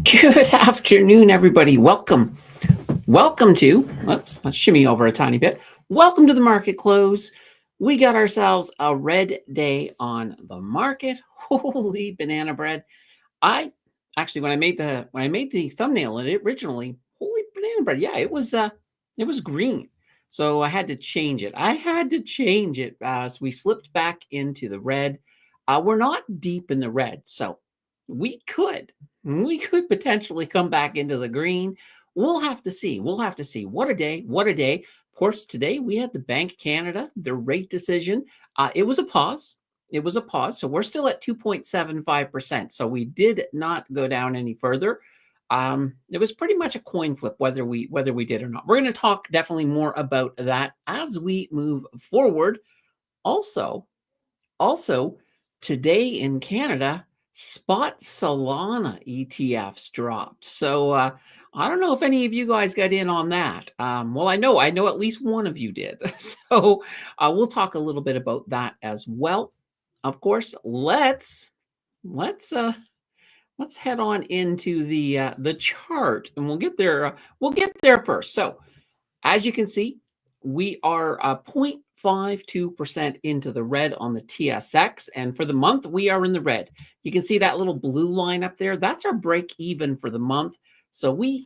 Good afternoon, everybody. Welcome to, let's shimmy over a tiny bit. Welcome to the market close. We got ourselves a red day on the market. Holy banana bread. I actually, when I made the thumbnail and it originally, holy banana bread. Yeah, it was green. So I had to change it. So we slipped back into the red. We're not deep in the red, so we could we could potentially come back into the green. We'll have to see. We'll have to see. What a day. What a day. Of course, today we had the Bank of Canada, the rate decision. It was a pause. It was a pause. So we're still at 2.75%. So we did not go down any further. It was pretty much a coin flip whether we did or not. We're going to talk definitely more about that as we move forward. Also, also, today in Canada, Spot Solana ETFs dropped. So I don't know if any of you guys got in on that. Well, I know at least one of you did. So we'll talk a little bit about that as well. Of course, let's uh, let's head on into the chart, and we'll get there. We'll get there first. So as you can see, we are 0.52% into the red on the TSX. And for the month, we are in the red. You can see that little blue line up there. That's our break even for the month. So we're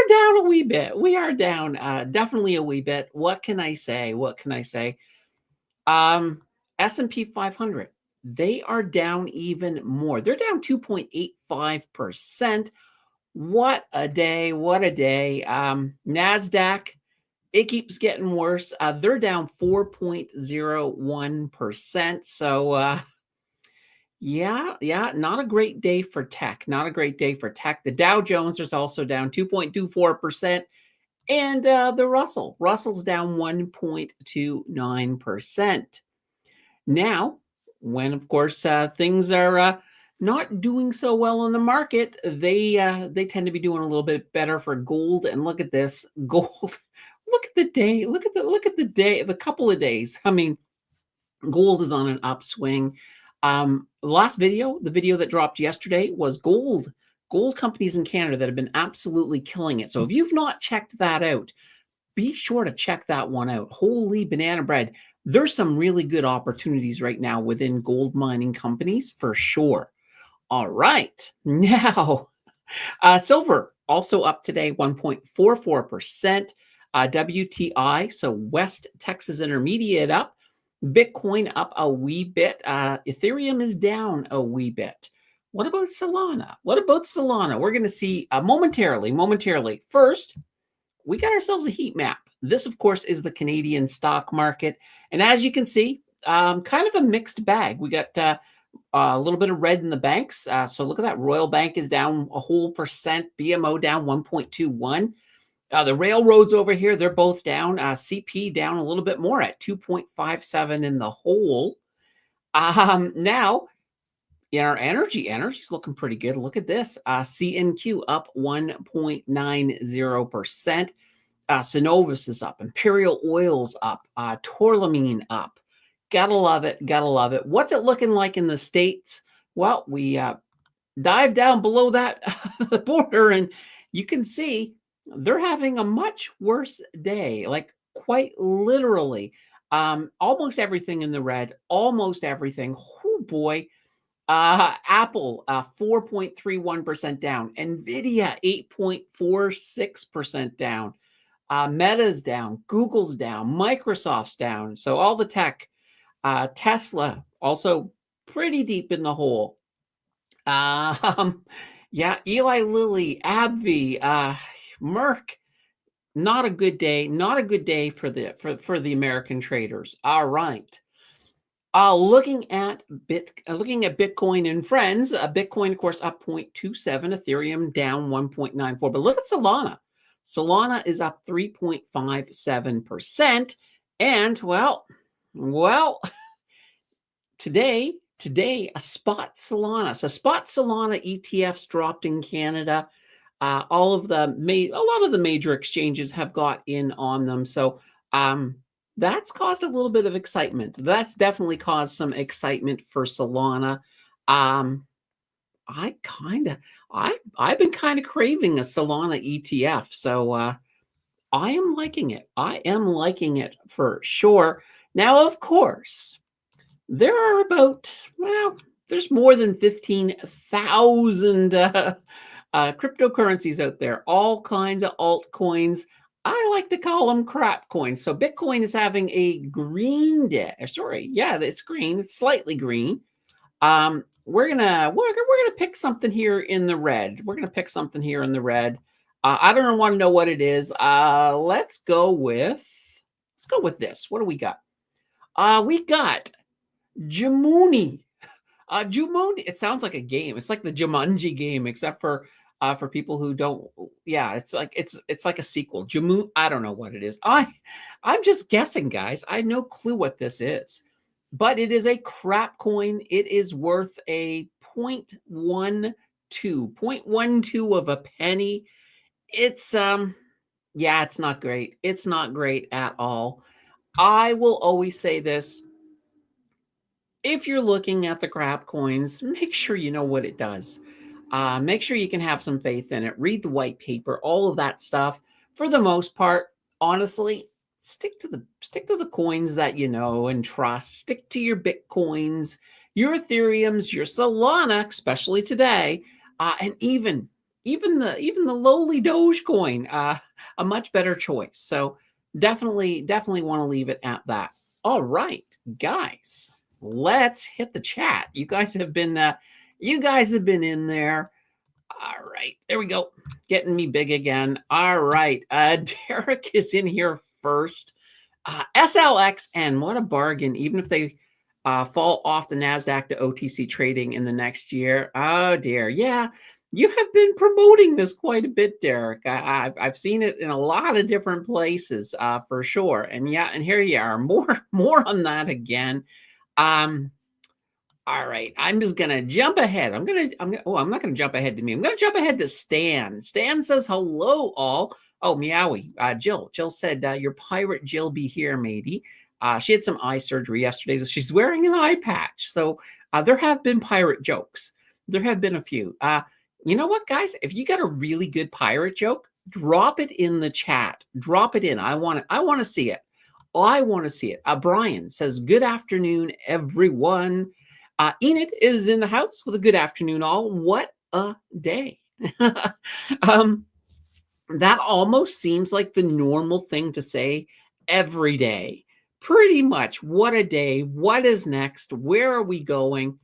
down a wee bit. We are down definitely a wee bit. What can I say? What can I say? S&P 500, they are down even more. They're down 2.85%. What a day. What a day. NASDAQ, it keeps getting worse. They're down 4.01%. So, yeah, not a great day for tech. Not a great day for tech. The Dow Jones is also down 2.24%. And the Russell's down 1.29%. Now, when, of course, things are not doing so well in the market, they tend to be doing a little bit better for gold. And look at this, gold. Look at the day. Look at the day. The couple of days. I mean, gold is on an upswing. The video that dropped yesterday was gold companies in Canada that have been absolutely killing it. So if you've not checked that out, be sure to check that one out. Holy banana bread. There's some really good opportunities right now within gold mining companies for sure. All right. Now, silver also up today, 1.44%. WTI, so West Texas Intermediate up. Bitcoin up a wee bit. Ethereum is down a wee bit. What about Solana? We're going to see momentarily. First, we got ourselves a heat map. This, of course, is the Canadian stock market. And as you can see, kind of a mixed bag. We got a little bit of red in the banks. So look at that. Royal Bank is down a whole percent. BMO down 1.21. The railroads over here, they're both down. CP down a little bit more at 2.57 in the whole. Now, in our energy's looking pretty good. Look at this. CNQ up 1.90%. Synovus is up. Imperial Oil's up. Tourmaline up. Gotta love it. What's it looking like in the States? Well, we dive down below that the border, and you can see they're having a much worse day, like quite literally. Almost everything in the red, almost everything. Oh boy. Apple 4.31% down. Nvidia 8.46% down. Meta's down. Google's down. Microsoft's down. So all the tech. Tesla also pretty deep in the hole. Yeah, Eli Lilly, AbbVie, Merck. Not a good day. Not a good day for the American traders. All right. Looking at Bitcoin and friends, Bitcoin, of course, up 0.27, Ethereum down 1.94. But look at Solana. Solana is up 3.57%. And well, today, a Spot Solana. So Spot Solana ETFs dropped in Canada. A lot of the major exchanges have got in on them. So that's caused a little bit of excitement. That's definitely caused some excitement for Solana. I've been kind of craving a Solana ETF. So I am liking it. I am liking it for sure. Now, of course, there are there's more than 15,000 cryptocurrencies out there, all kinds of altcoins. I like to call them crap coins. So Bitcoin is having a green day. Sorry, yeah, it's green. It's slightly green. We're gonna pick something here in the red. We're gonna pick something here in the red. I don't want to know what it is. Let's go with this. What do we got? We got Jamuni. Jumanji. It sounds like a game. It's like the Jumanji game, except for people who don't. Yeah, it's like a sequel. Jamu. I don't know what it is. I'm just guessing, guys. I have no clue what this is, but it is a crap coin. It is worth a 0.12 of a penny. It's yeah, it's not great. It's not great at all. I will always say this. If you're looking at the crap coins, make sure you know what it does. Make sure you can have some faith in it. Read the white paper, all of that stuff. For the most part, honestly, stick to the coins that you know and trust. Stick to your Bitcoins, your Ethereums, your Solana, especially today, and even the lowly Dogecoin, a much better choice. So definitely want to leave it at that. All right, guys. Let's hit the chat. You guys have been in there. All right, there we go. Getting me big again. All right, Derek is in here first. SLXN, what a bargain. Even if they fall off the NASDAQ to OTC trading in the next year. Oh dear, yeah. You have been promoting this quite a bit, Derek. I've seen it in a lot of different places, for sure. And yeah, and here you are. More on that again. All right, I'm just gonna jump ahead. I'm not gonna jump ahead to me. I'm gonna jump ahead to Stan. Stan says hello, all. Oh, meowie. Jill said your pirate Jill be here, matey. She had some eye surgery yesterday, so she's wearing an eye patch. So there have been pirate jokes. There have been a few. You know what, guys? If you got a really good pirate joke, drop it in the chat. Drop it in. I want to see it. I want to see it. Brian says, good afternoon, everyone. Enid is in the house with a good afternoon, all. What a day. That almost seems like the normal thing to say every day. Pretty much. What a day. What is next? Where are we going?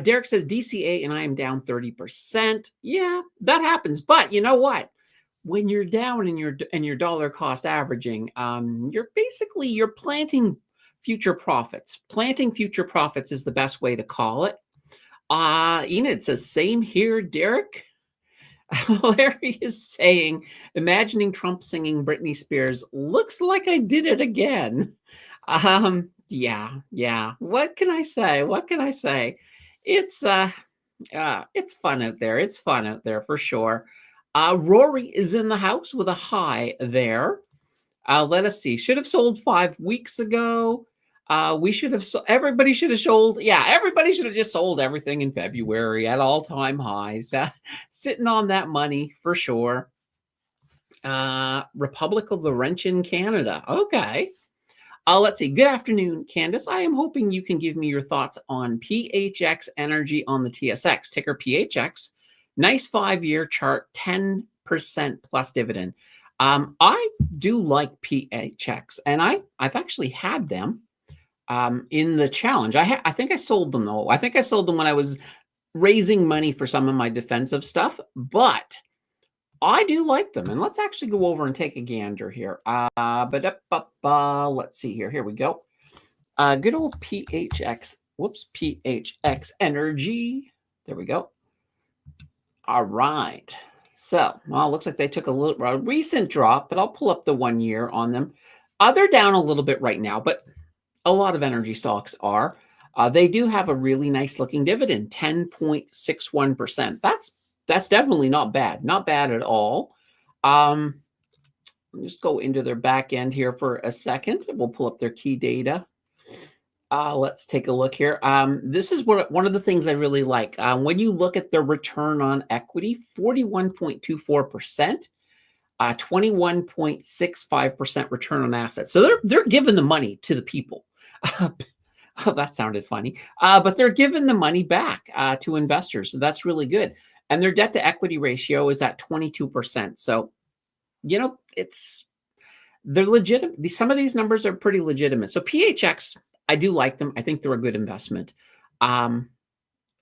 Derek says, DCA and I am down 30%. Yeah, that happens. But you know what? When you're down in your dollar cost averaging, you're planting future profits. Planting future profits is the best way to call it. Enid says, same here, Derek. Larry is saying, imagining Trump singing Britney Spears, looks like I did it again. Yeah. What can I say? It's fun out there. It's fun out there for sure. Rory is in the house with a hi there. Let us see. Should have sold 5 weeks ago. Everybody should have sold. Yeah, everybody should have just sold everything in February at all-time highs. Sitting on that money for sure. Republic of Laurentian, Canada. Okay. Let's see. Good afternoon, Candace. I am hoping you can give me your thoughts on PHX Energy on the TSX, ticker PHX. Nice 5-year chart, 10% plus dividend. I do like PHX, and I've actually had them in the challenge. I think I sold them, though. I think I sold them when I was raising money for some of my defensive stuff, but I do like them. And let's actually go over and take a gander here. Let's see here. Here we go. Good old PHX. Whoops, PHX Energy. There we go. All right. So, well, it looks like they took a recent drop, but I'll pull up the 1 year on them. They're down a little bit right now, but a lot of energy stocks are. They do have a really nice looking dividend, 10.61%. That's definitely not bad. Not bad at all. Let's just go into their back end here for a second. We'll pull up their key data. Let's take a look here. This is one of the things I really like. When you look at the return on equity, 41.24%, 21.65% return on assets. So they're giving the money to the people. Oh, that sounded funny. But they're giving the money back to investors. So that's really good. And their debt to equity ratio is at 22%. So, they're legitimate. Some of these numbers are pretty legitimate. So PHX, I do like them. I think they're a good investment. And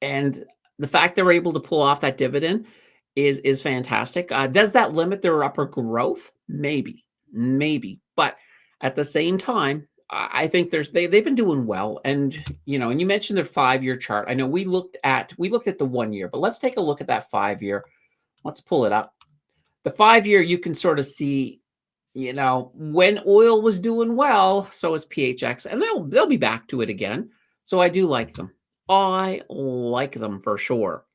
the fact they're able to pull off that dividend is fantastic. Does that limit their upper growth? Maybe. But at the same time, I think they've been doing well. And and you mentioned their 5-year chart. I know we looked at the 1 year, but let's take a look at that 5-year. Let's pull it up. The 5-year, you can sort of see, when oil was doing well, so is PHX, and they'll be back to it again. So I do like them. I like them for sure.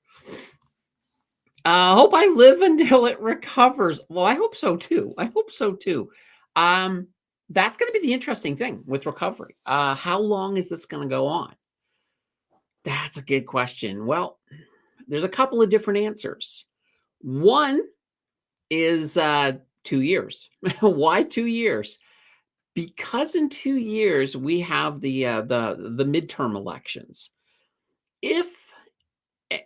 Hope I live until it recovers. Well, I hope so too. That's going to be the interesting thing with recovery. How long is this going to go on? That's a good question. Well, there's a couple of different answers. One is 2 years. Why 2 years? Because in 2 years we have the midterm elections.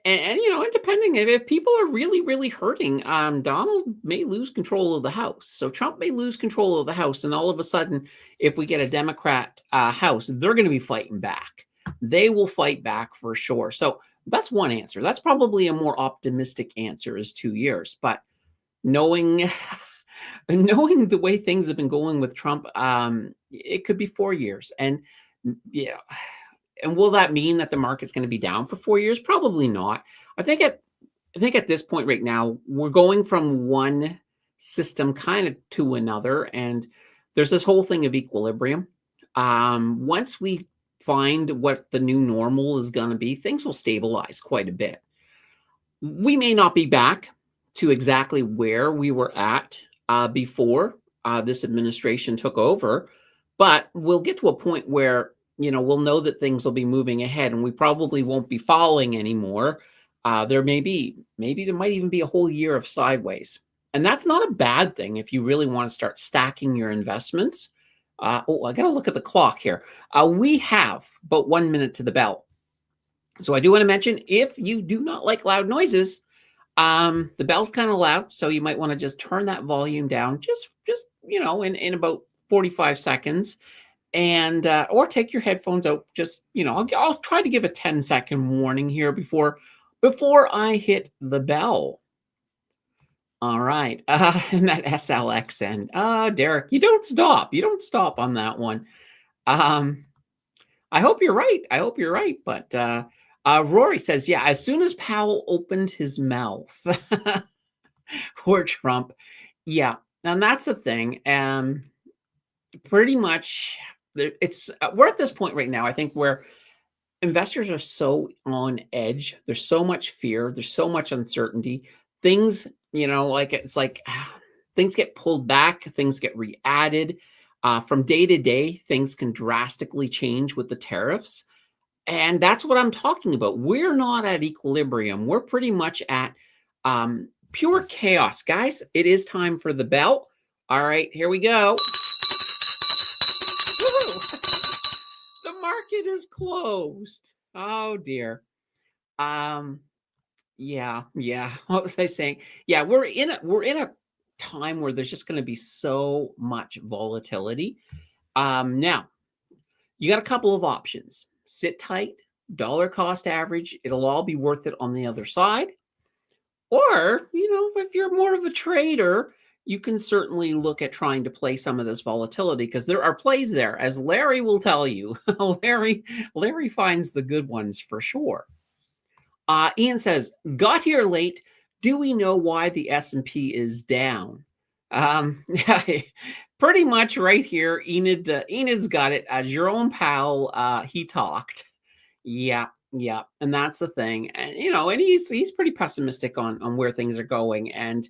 And depending if people are really hurting, Donald may lose control of the House. So Trump may lose control of the House, and all of a sudden, if we get a Democrat House, they're going to be fighting back. They will fight back for sure. So that's one answer. That's probably a more optimistic answer, is 2 years. But knowing the way things have been going with Trump, it could be 4 years. And and will that mean that the market's going to be down for 4 years? Probably not. I think at this point right now, we're going from one system kind of to another, and there's this whole thing of equilibrium. Once we find what the new normal is going to be, things will stabilize quite a bit. We may not be back to exactly where we were at before this administration took over, but we'll get to a point where we'll know that things will be moving ahead, and we probably won't be falling anymore. There maybe there might even be a whole year of sideways, and that's not a bad thing if you really want to start stacking your investments. I got to look at the clock here. We have about 1 minute to the bell, so I do want to mention, if you do not like loud noises, the bell's kind of loud, so you might want to just turn that volume down, just in about 45 seconds. And or take your headphones out. Just I'll try to give a 10-second warning here before I hit the bell. All right. And that SLXN. Derek, you don't stop on that one. I hope you're right. But Rory says, yeah, as soon as Powell opened his mouth for Trump, yeah. And that's the thing. Pretty much, we're at this point right now, I think, where investors are so on edge. There's so much fear. There's so much uncertainty. Things, it's like things get pulled back. Things get re-added. From day to day, things can drastically change with the tariffs. And that's what I'm talking about. We're not at equilibrium. We're pretty much at pure chaos. Guys, it is time for the bell. All right, here we go. The market is closed. Oh dear. Yeah. What was I saying? Yeah, we're in a time where there's just going to be so much volatility. Now, you got a couple of options. Sit tight, dollar cost average. It'll all be worth it on the other side. Or, if you're more of a trader, you can certainly look at trying to play some of this volatility, because there are plays there, as Larry will tell you. Larry finds the good ones for sure. Ian says, got here late. Do we know why the S&P is down? Pretty much right here. Enid's got it. Jerome Powell, he talked. Yeah. And that's the thing. And, and he's pretty pessimistic on where things are going. And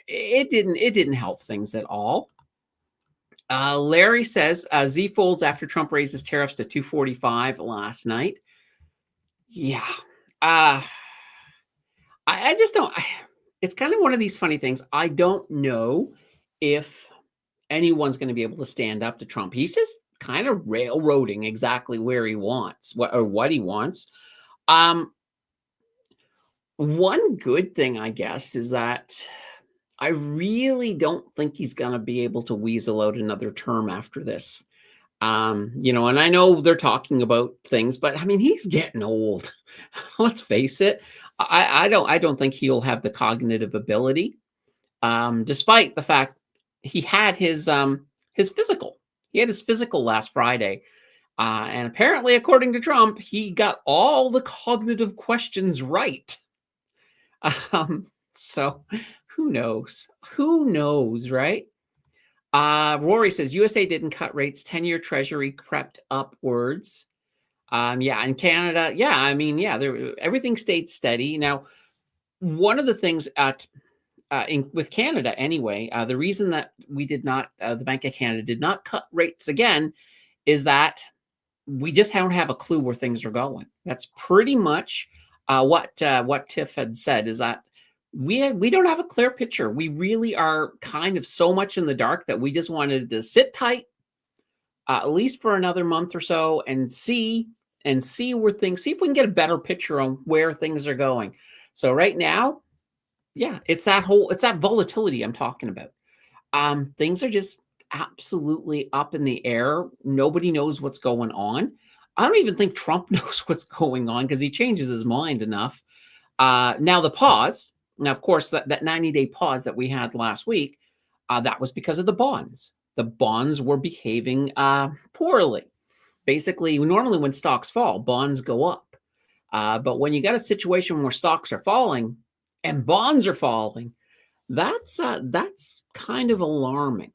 it didn't help things at all. Larry says Z folds after Trump raises tariffs to 245 last night. Yeah. I just don't. It's kind of one of these funny things. I don't know if anyone's going to be able to stand up to Trump. He's just kind of railroading exactly where he wants, what he wants. One good thing, I guess, is that I really don't think he's going to be able to weasel out another term after this. And I know they're talking about things, but I mean, he's getting old. Let's face it. I don't think he'll have the cognitive ability, despite the fact he had his physical. He had his physical last Friday, and apparently, according to Trump, he got all the cognitive questions right. So who knows? Who knows, right? Rory says USA didn't cut rates. 10-year Treasury crept upwards. Yeah, in Canada, yeah, I mean, yeah, everything stayed steady. Now, one of the things with Canada anyway, the reason that we did not, the Bank of Canada did not cut rates again, is that we just don't have a clue where things are going. That's pretty much what Tiff had said, is that we don't have a clear picture. We really are kind of so much in the dark that we just wanted to sit tight, at least for another month or so, and see where things, see if we can get a better picture on where things are going. So right now, yeah, it's that volatility I'm talking about. Things are just absolutely up in the air. Nobody knows what's going on. I don't even think Trump knows what's going on because he changes his mind enough. Now the pause. Now, of course, that 90-day pause that we had last week, that was because of the bonds. The bonds were behaving poorly. Basically, normally when stocks fall, bonds go up. But when you got a situation where stocks are falling and bonds are falling, that's kind of alarming.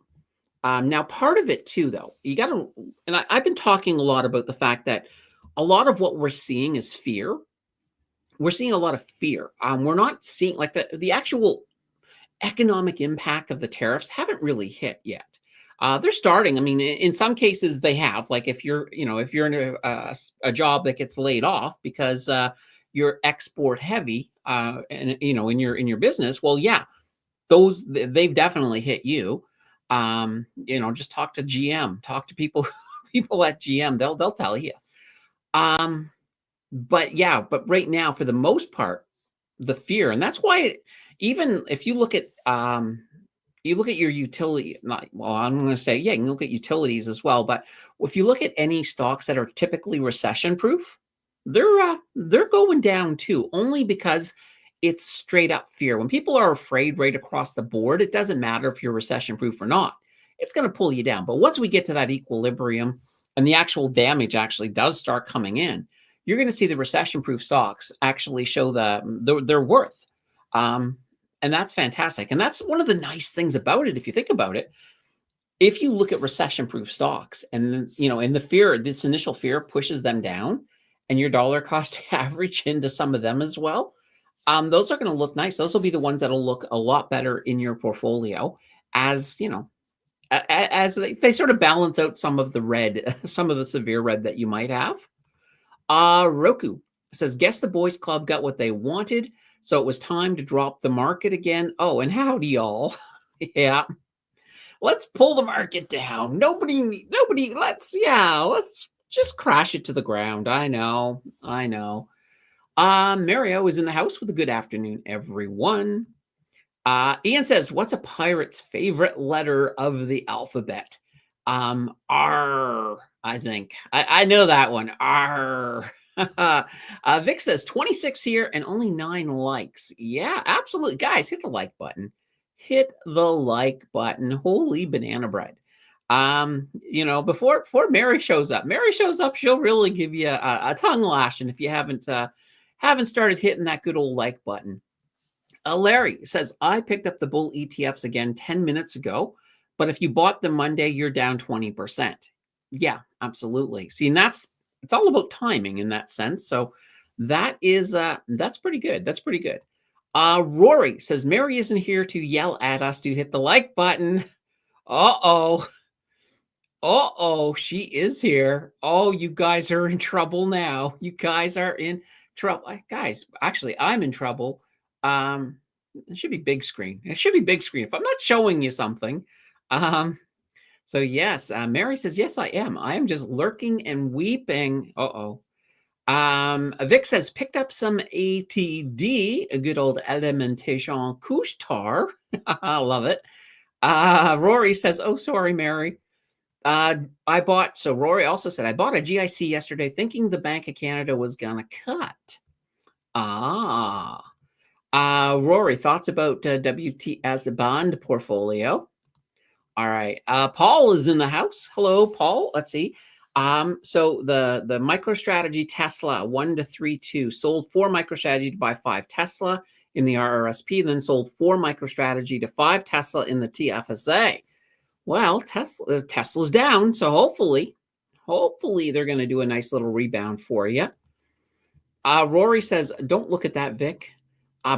Now, part of it too, though, you got to, and I've been talking a lot about the fact that a lot of what we're seeing is fear. We're seeing a lot of fear. We're not seeing like the actual economic impact of the tariffs haven't really hit yet. They're starting. I mean, in some cases they have. Like if you're in a job that gets laid off because you're export heavy, and in your business, well, yeah, they've definitely hit you. Just talk to GM, talk to people at GM. They'll tell you. But right now, for the most part, the fear, and that's why even if you look at your utility, I'm going to say, yeah, you can look at utilities as well. But if you look at any stocks that are typically recession proof, they're going down too, only because it's straight up fear. When people are afraid right across the board, it doesn't matter if you're recession proof or not. It's going to pull you down. But once we get to that equilibrium and the actual damage actually does start coming in, you're going to see the recession-proof stocks actually show their worth. And that's fantastic. And that's one of the nice things about it, if you think about it. If you look at recession-proof stocks and, and the fear, this initial fear pushes them down and your dollar cost average into some of them as well, those are going to look nice. Those will be the ones that'll look a lot better in your portfolio as they sort of balance out some of the red, some of the severe red that you might have. Roku says, guess the boys club got what they wanted, so it was time to drop the market again. Oh, and howdy, y'all. Yeah. Let's pull the market down. Nobody, let's just crash it to the ground. I know. Mario is in the house with a good afternoon, everyone. Ian says, what's a pirate's favorite letter of the alphabet? R, I think. I know that one. R. Vic says 26 here and only 9 likes. Yeah, absolutely. Guys, hit the like button. Hit the like button. Holy banana bread. Before Mary shows up, she'll really give you a tongue lashing if you haven't started hitting that good old like button. Larry says, I picked up the bull ETFs again 10 minutes ago, but if you bought them Monday, you're down 20%. Yeah, absolutely. See, and it's all about timing in that sense. So that's pretty good. That's pretty good. Rory says, Mary isn't here to yell at us to hit the like button. Uh-oh. Uh-oh, she is here. Oh, you guys are in trouble now. You guys are in trouble. Guys, actually, I'm in trouble. Um, it should be big screen. It should be big screen. If I'm not showing you something. So yes, Mary says, yes, I am. I am just lurking and weeping. Uh-oh. Vic says, picked up some ATD, a good old Alimentation Couche-Tard. I love it. Rory says, oh, sorry, Mary. So Rory also said, I bought a GIC yesterday thinking the Bank of Canada was going to cut. Rory, thoughts about WT as a bond portfolio? All right. Paul is in the house. Hello, Paul. Let's see. So the MicroStrategy Tesla 1 to 3-2 sold 4 MicroStrategy to buy 5 Tesla in the RRSP, then sold 4 MicroStrategy to 5 Tesla in the TFSA. Well, Tesla's down, so hopefully they're going to do a nice little rebound for you. Rory says, don't look at that, Vic.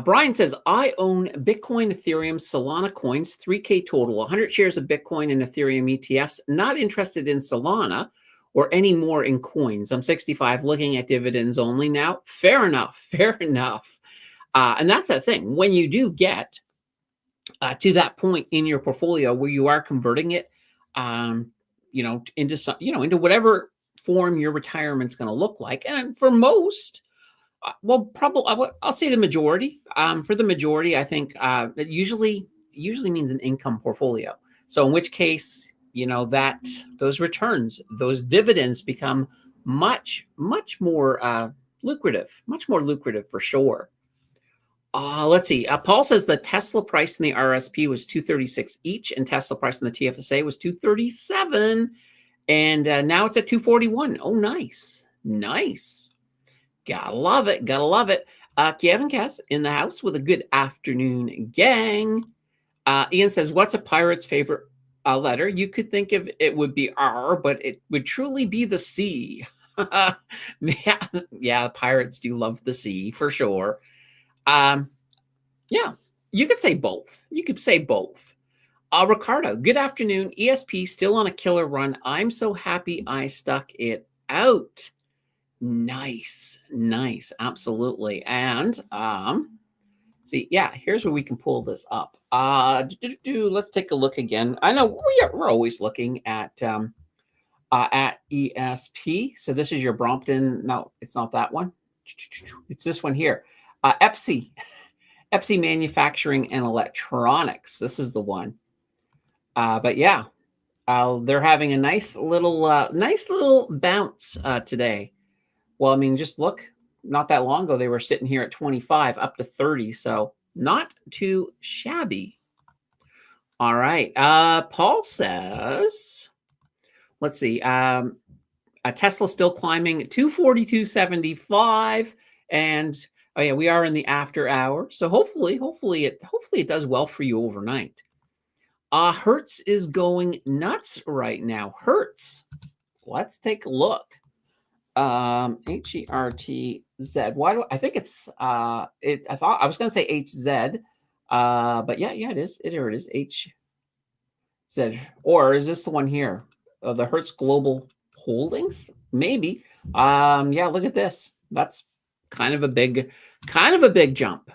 Brian says, I own Bitcoin, Ethereum, Solana coins, 3K total, 100 shares of Bitcoin and Ethereum ETFs. Not interested in Solana or any more in coins. I'm 65, looking at dividends only now. Fair enough. Fair enough. And that's the thing. When you do get to that point in your portfolio where you are converting it, into some, into whatever form your retirement's going to look like. And for most, probably I'll say the majority. For the majority, I think that usually means an income portfolio. So in which case, that those returns, those dividends become much more lucrative for sure. Let's see. Paul says the Tesla price in the RSP was $236 each, and Tesla price in the TFSA was $237, and now it's at $241. Oh, nice. Gotta love it. Kevin Cass in the house with a good afternoon, gang. Ian says, what's a pirate's favorite letter? You could think of it would be R, but it would truly be the C. Yeah, pirates do love the C for sure. Yeah, you could say both. Ricardo, good afternoon. ESP still on a killer run. I'm so happy I stuck it out. Nice. Absolutely. And see, yeah, here's where we can pull this up. Let's take a look again. I know we're always looking at ESP. So this is your Brompton. No, it's not that one. It's this one here. EPSI Manufacturing and Electronics. This is the one. But yeah, they're having a nice little bounce today. Well, I mean, just look, not that long ago, they were sitting here at 25 up to 30. So not too shabby. All right. Paul says, let's see. Tesla still climbing 242.75. And oh yeah, we are in the after hour. So hopefully it does well for you overnight. Hertz is going nuts right now. Hertz. Let's take a look. HERTZ. Why do I think it's I thought I was going to say HZ, but yeah, it is. Here it is, HZ. Or is this the one here? The Hertz Global Holdings? Maybe. Yeah, look at this. That's kind of a big jump.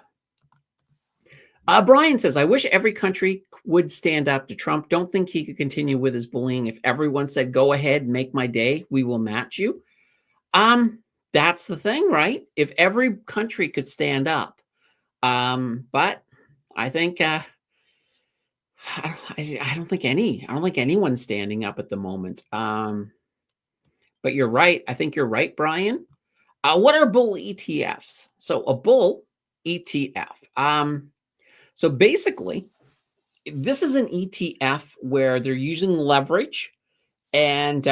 Brian says, I wish every country would stand up to Trump. Don't think he could continue with his bullying. If everyone said, go ahead, make my day, we will match you. That's the thing, right? If every country could stand up. But I think I don't think anyone's standing up at the moment. But you're right. I think you're right, Brian. What are bull ETFs? So a bull ETF. So basically, this is an ETF where they're using leverage. And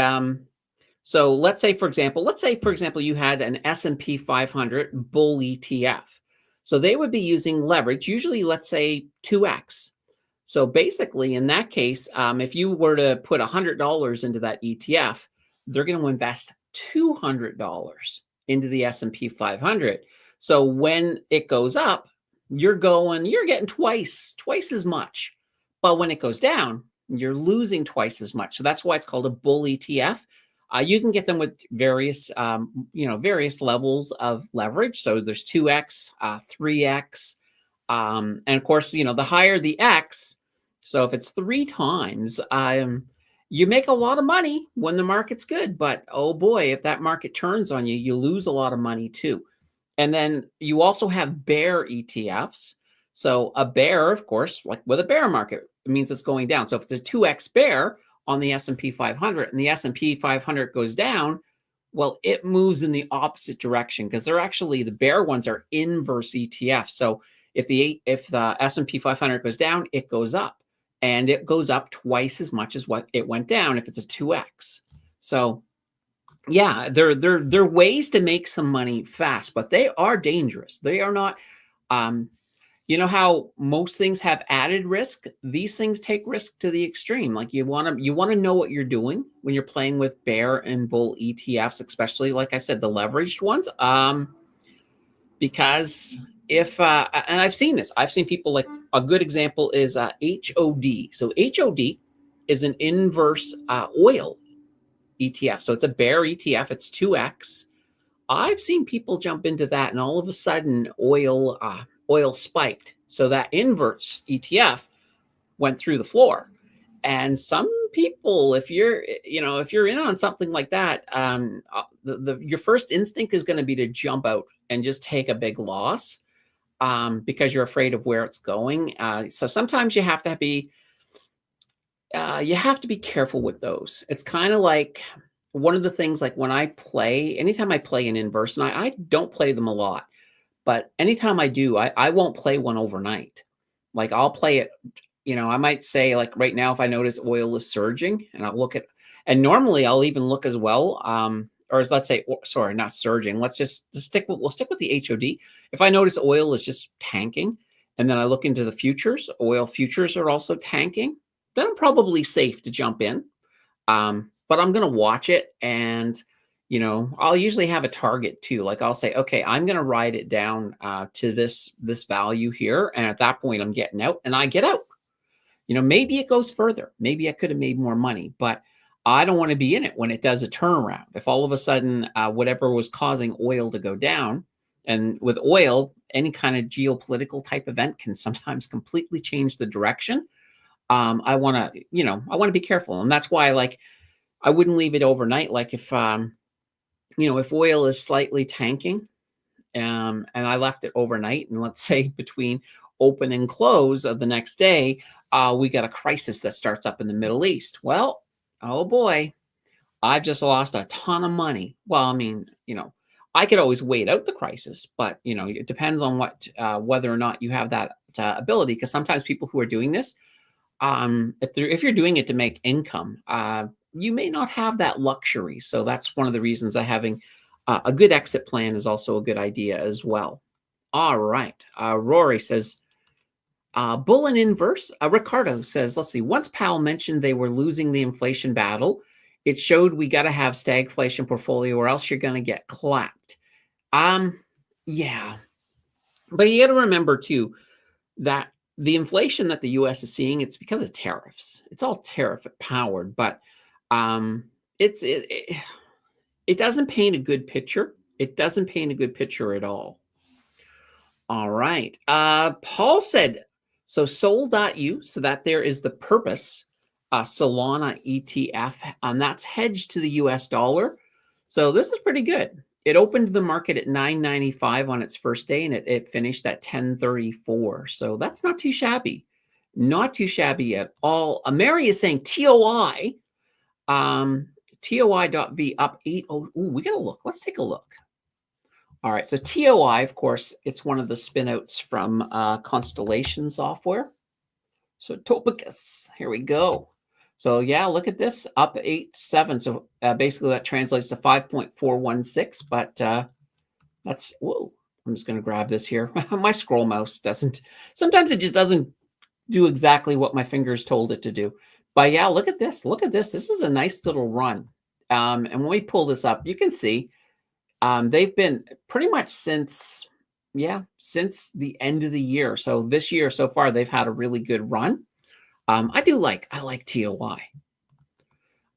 so let's say, for example, you had an S&P 500 bull ETF. So they would be using leverage, usually, let's say 2x. So basically, in that case, if you were to put $100 into that ETF, they're going to invest $200 into the S&P 500. So when it goes up, you're getting twice as much. But when it goes down, you're losing twice as much. So that's why it's called a bull ETF. You can get them with various, various levels of leverage. So there's 2x, 3x, and of course, the higher the X. So if it's 3 times, you make a lot of money when the market's good. But oh boy, if that market turns on you, you lose a lot of money too. And then you also have bear ETFs. So a bear, of course, like with a bear market, it means it's going down. So if it's a 2x bear on the S&P 500 and the S&P 500 goes down, well, it moves in the opposite direction because they're actually, the bear ones are inverse ETFs. So if the S&P 500 goes down, it goes up, and it goes up twice as much as what it went down if it's a 2x. So yeah, they're ways to make some money fast, but they are dangerous. They are not. You know how most things have added risk? These things take risk to the extreme. Like you want to know what you're doing when you're playing with bear and bull ETFs, especially like I said, the leveraged ones. Because if and I've seen this, I've seen people, like a good example is HOD. So HOD is an inverse oil ETF. So it's a bear ETF. It's 2x. I've seen people jump into that, and all of a sudden, oil spiked. So that inverse ETF went through the floor. And some people, if you're in on something like that, your first instinct is going to be to jump out and just take a big loss because you're afraid of where it's going. So sometimes you have to be careful with those. It's kind of like one of the things, like when I play, anytime I play an inverse, and I don't play them a lot, but anytime I do, I won't play one overnight. Like I'll play it, I might say, like right now, if I notice oil is surging, and I'll look at, and normally I'll even look as well, or let's say, sorry, not surging. We'll stick with the HOD. If I notice oil is just tanking, and then I look into the futures, oil futures are also tanking, then I'm probably safe to jump in. But I'm going to watch it, and, I'll usually have a target too. Like I'll say, okay, I'm going to ride it down to this value here. And at that point I'm getting out, and I get out. Maybe it goes further. Maybe I could have made more money, but I don't want to be in it when it does a turnaround. If all of a sudden whatever was causing oil to go down, and with oil, any kind of geopolitical type event can sometimes completely change the direction. I want to be careful. And that's why, like, I wouldn't leave it overnight. Like if oil is slightly tanking, and I left it overnight, and let's say between open and close of the next day, we got a crisis that starts up in the Middle East. Well, oh boy, I've just lost a ton of money. Well, I mean, I could always wait out the crisis, but it depends on whether or not you have that ability. Because sometimes people who are doing this, if you're doing it to make income, you may not have that luxury. So that's one of the reasons that having a good exit plan is also a good idea as well. All right. Rory says, bull and inverse. Ricardo says, let's see, once Powell mentioned they were losing the inflation battle, it showed we got to have stagflation portfolio or else you're going to get clapped. Yeah. But you got to remember too, that the inflation that the U.S. is seeing, it's because of tariffs. It's all tariff powered, but it doesn't paint a good picture. It doesn't paint a good picture at all. All right. Paul said, so Sol.u, so that there is the purpose, Solana ETF, and that's hedged to the US dollar. So this is pretty good. It opened the market at $9.95 on its first day, and it finished at $10.34. So that's not too shabby. Not too shabby at all. Mary is saying TOI, TOI.V up 8. Oh, we got to look. Let's take a look. All right. So TOI, of course, it's one of the spinouts from Constellation software. So Topicus, here we go. So yeah, look at this, up 8.7. So basically that translates to 5.416, but that's, whoa, I'm just going to grab this here. My scroll mouse sometimes it just doesn't do exactly what my fingers told it to do. But yeah, look at this. Look at this. This is a nice little run. And when we pull this up, you can see they've been pretty much since the end of the year. So this year so far, they've had a really good run. I like TOI.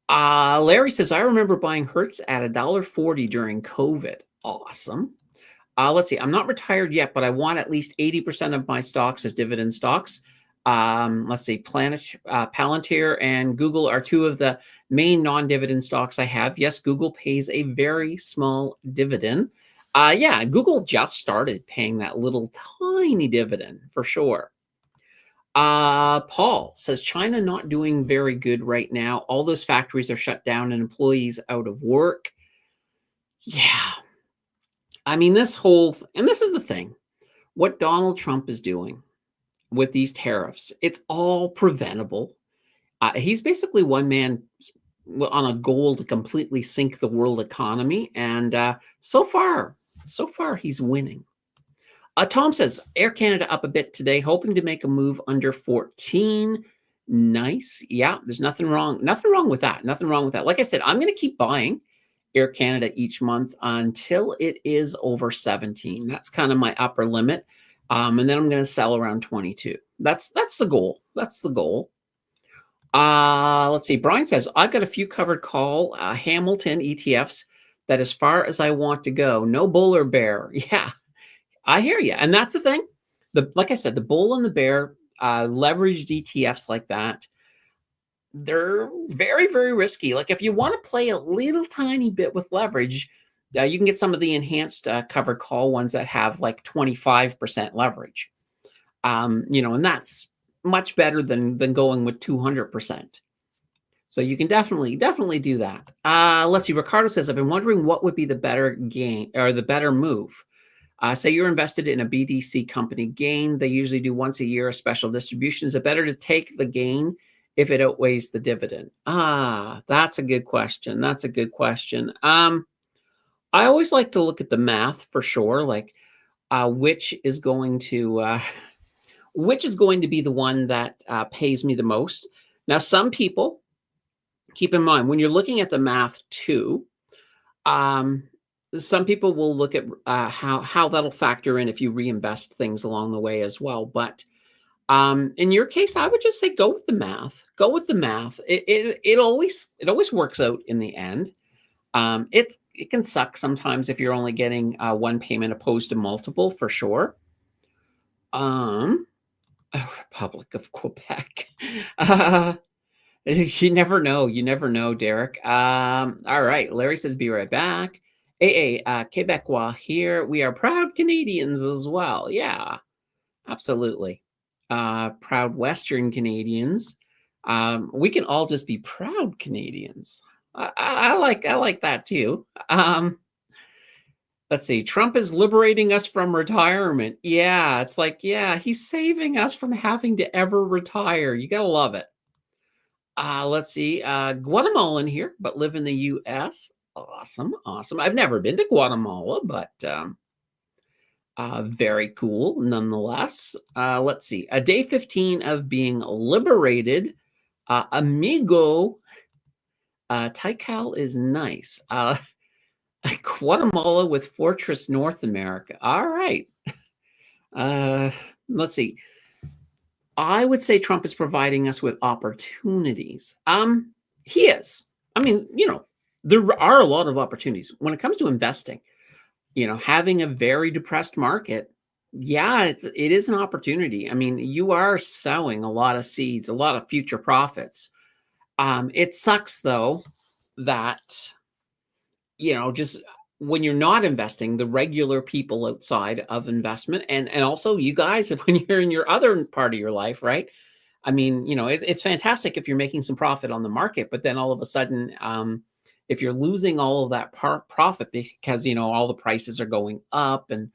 Larry says, I remember buying Hertz at $1.40 during COVID. Awesome. Let's see. I'm not retired yet, but I want at least 80% of my stocks as dividend stocks. Let's see. Palantir and Google are two of the main non-dividend stocks I have. Yes, Google pays a very small dividend. Yeah, Google just started paying that little tiny dividend for sure. Paul says China not doing very good right now. All those factories are shut down and employees out of work. Yeah. I mean, this is the thing. What Donald Trump is doing with these tariffs, it's all preventable. He's basically one man on a goal to completely sink the world economy. And so far, he's winning. Tom says Air Canada up a bit today, hoping to make a move under 14. Nice. Yeah, there's nothing wrong. Nothing wrong with that. Nothing wrong with that. Like I said, I'm going to keep buying Air Canada each month until it is over 17. That's kind of my upper limit. And then I'm going to sell around 22. That's the goal. That's the goal. Let's see. Brian says, I've got a few covered call Hamilton ETFs that as far as I want to go. No bull or bear. Yeah. I hear you. And that's the thing. Like I said, the bull and the bear leveraged ETFs like that, they're very, very risky. Like if you want to play a little tiny bit with leverage, you can get some of the enhanced covered call ones that have like 25% leverage. And that's much better than going with 200%. So you can definitely do that. Let's see. Ricardo says, I've been wondering what would be the better gain or the better move. Say you're invested in a BDC company gain. They usually do once a year a special distribution. Is it better to take the gain if it outweighs the dividend? That's a good question. That's a good question. I always like to look at the math for sure, like which is going to be the one that pays me the most. Now, some people, keep in mind, when you're looking at the math too, some people will look at how that'll factor in if you reinvest things along the way as well. But in your case, I would just say go with the math. Go with the math. It always works out in the end. It can suck sometimes if you're only getting one payment opposed to multiple, for sure. Republic of Quebec. You never know. You never know, Derek. All right. Larry says, be right back. Quebecois here. We are proud Canadians as well. Yeah, absolutely. Proud Western Canadians. We can all just be proud Canadians. I like that too. Let's see. Trump is liberating us from retirement. Yeah, it's like, yeah, he's saving us from having to ever retire. You gotta love it. Let's see. Guatemalan here, but live in the U.S. Awesome. I've never been to Guatemala, but very cool nonetheless. Let's see. A day 15 of being liberated. Amigo. Tikal is nice. Guatemala with Fortress North America. All right. Let's see. I would say Trump is providing us with opportunities. He is. I mean, there are a lot of opportunities when it comes to investing. Having a very depressed market, yeah, it is an opportunity. I mean, you are sowing a lot of seeds, a lot of future profits. It sucks though that just when you're not investing, the regular people outside of investment, and also you guys, when you're in your other part of your life, right? I mean, it's fantastic if you're making some profit on the market, but then all of a sudden, if you're losing all of that profit because all the prices are going up and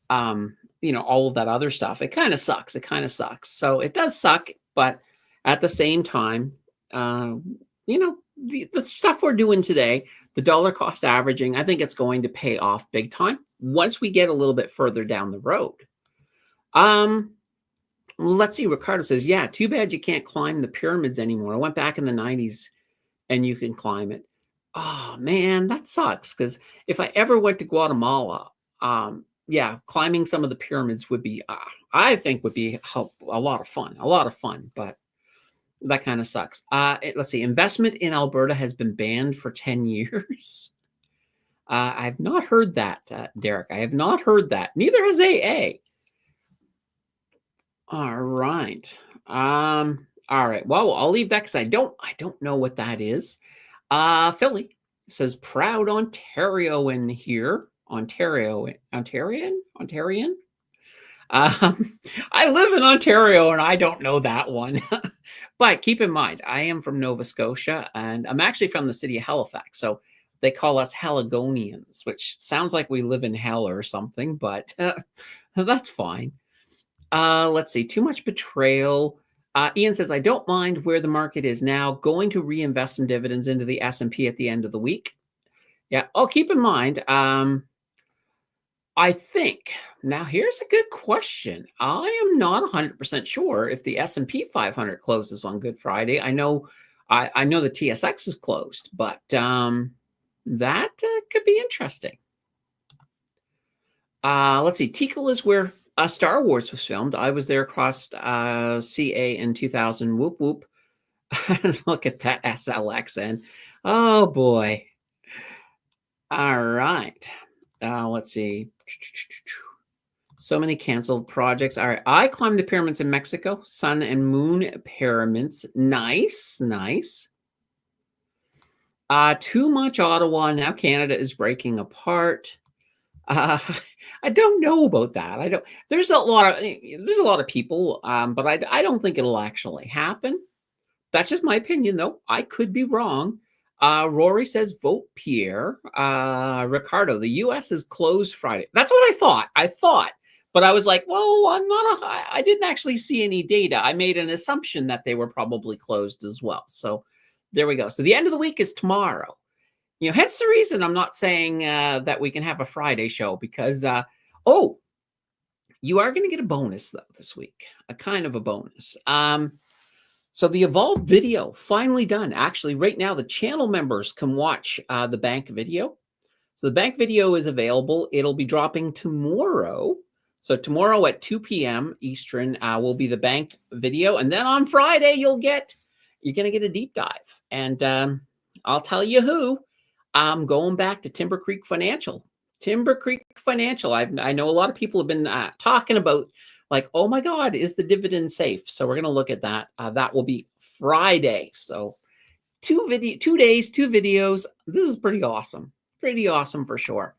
all of that other stuff, it kind of sucks. So it does suck, but at the same time, the stuff we're doing today, the dollar cost averaging, I think it's going to pay off big time once we get a little bit further down the road. Let's see. Ricardo says, yeah, too bad you can't climb the pyramids anymore. I went back in the 90s and you can climb it. Oh man, that sucks. Because if I ever went to Guatemala, climbing some of the pyramids would be, I think would be a lot of fun, But That kind of sucks. Let's see. Investment in Alberta has been banned for 10 years. I've not heard that, Derek. I have not heard that. Neither has AA. All right. All right. Well, I'll leave that because I don't know what that is. Philly says proud Ontario in here. Ontarian. I live in Ontario and I don't know that one. But keep in mind, I am from Nova Scotia and I'm actually from the city of Halifax. So they call us Haligonians, which sounds like we live in hell or something, but that's fine. Let's see. Too much betrayal. Ian says, I don't mind where the market is now. Going to reinvest some dividends into the S&P at the end of the week. Yeah. Oh, keep in mind, I think, now here's a good question. I am not 100% sure if the S&P 500 closes on Good Friday. I know the TSX is closed, but that could be interesting. Let's see. Tikal is where Star Wars was filmed. I was there across CA in 2000. Whoop, whoop. Look at that SLXN. Oh, boy. All right. Let's see. So many canceled projects. All right. I climbed the pyramids in Mexico. Sun and Moon pyramids. Nice. Nice. Too much Ottawa. Now Canada is breaking apart. I don't know about that. I don't. There's a lot of people, but I don't think it'll actually happen. That's just my opinion, though. I could be wrong. Rory says vote Pierre. Ricardo, the U.S. is closed Friday. That's what I thought, but I was like, well, I didn't actually see any data. I made an assumption that they were probably closed as well. So there we go. So the end of the week is tomorrow. Hence the reason I'm not saying that we can have a Friday show because, you are going to get a bonus, though, this week, a kind of a bonus. So the Evolve video finally done. Actually, right now, the channel members can watch the bank video. So the bank video is available. It'll be dropping tomorrow. So tomorrow at 2 p.m. Eastern will be the bank video. And then on Friday, you're going to get a deep dive. And I'll tell you who. I'm going back to Timber Creek Financial. Timber Creek Financial. I know a lot of people have been talking about, like, oh my God, is the dividend safe? So we're going to look at that. That will be Friday. So 2 days, 2 videos. This is pretty awesome. Pretty awesome for sure.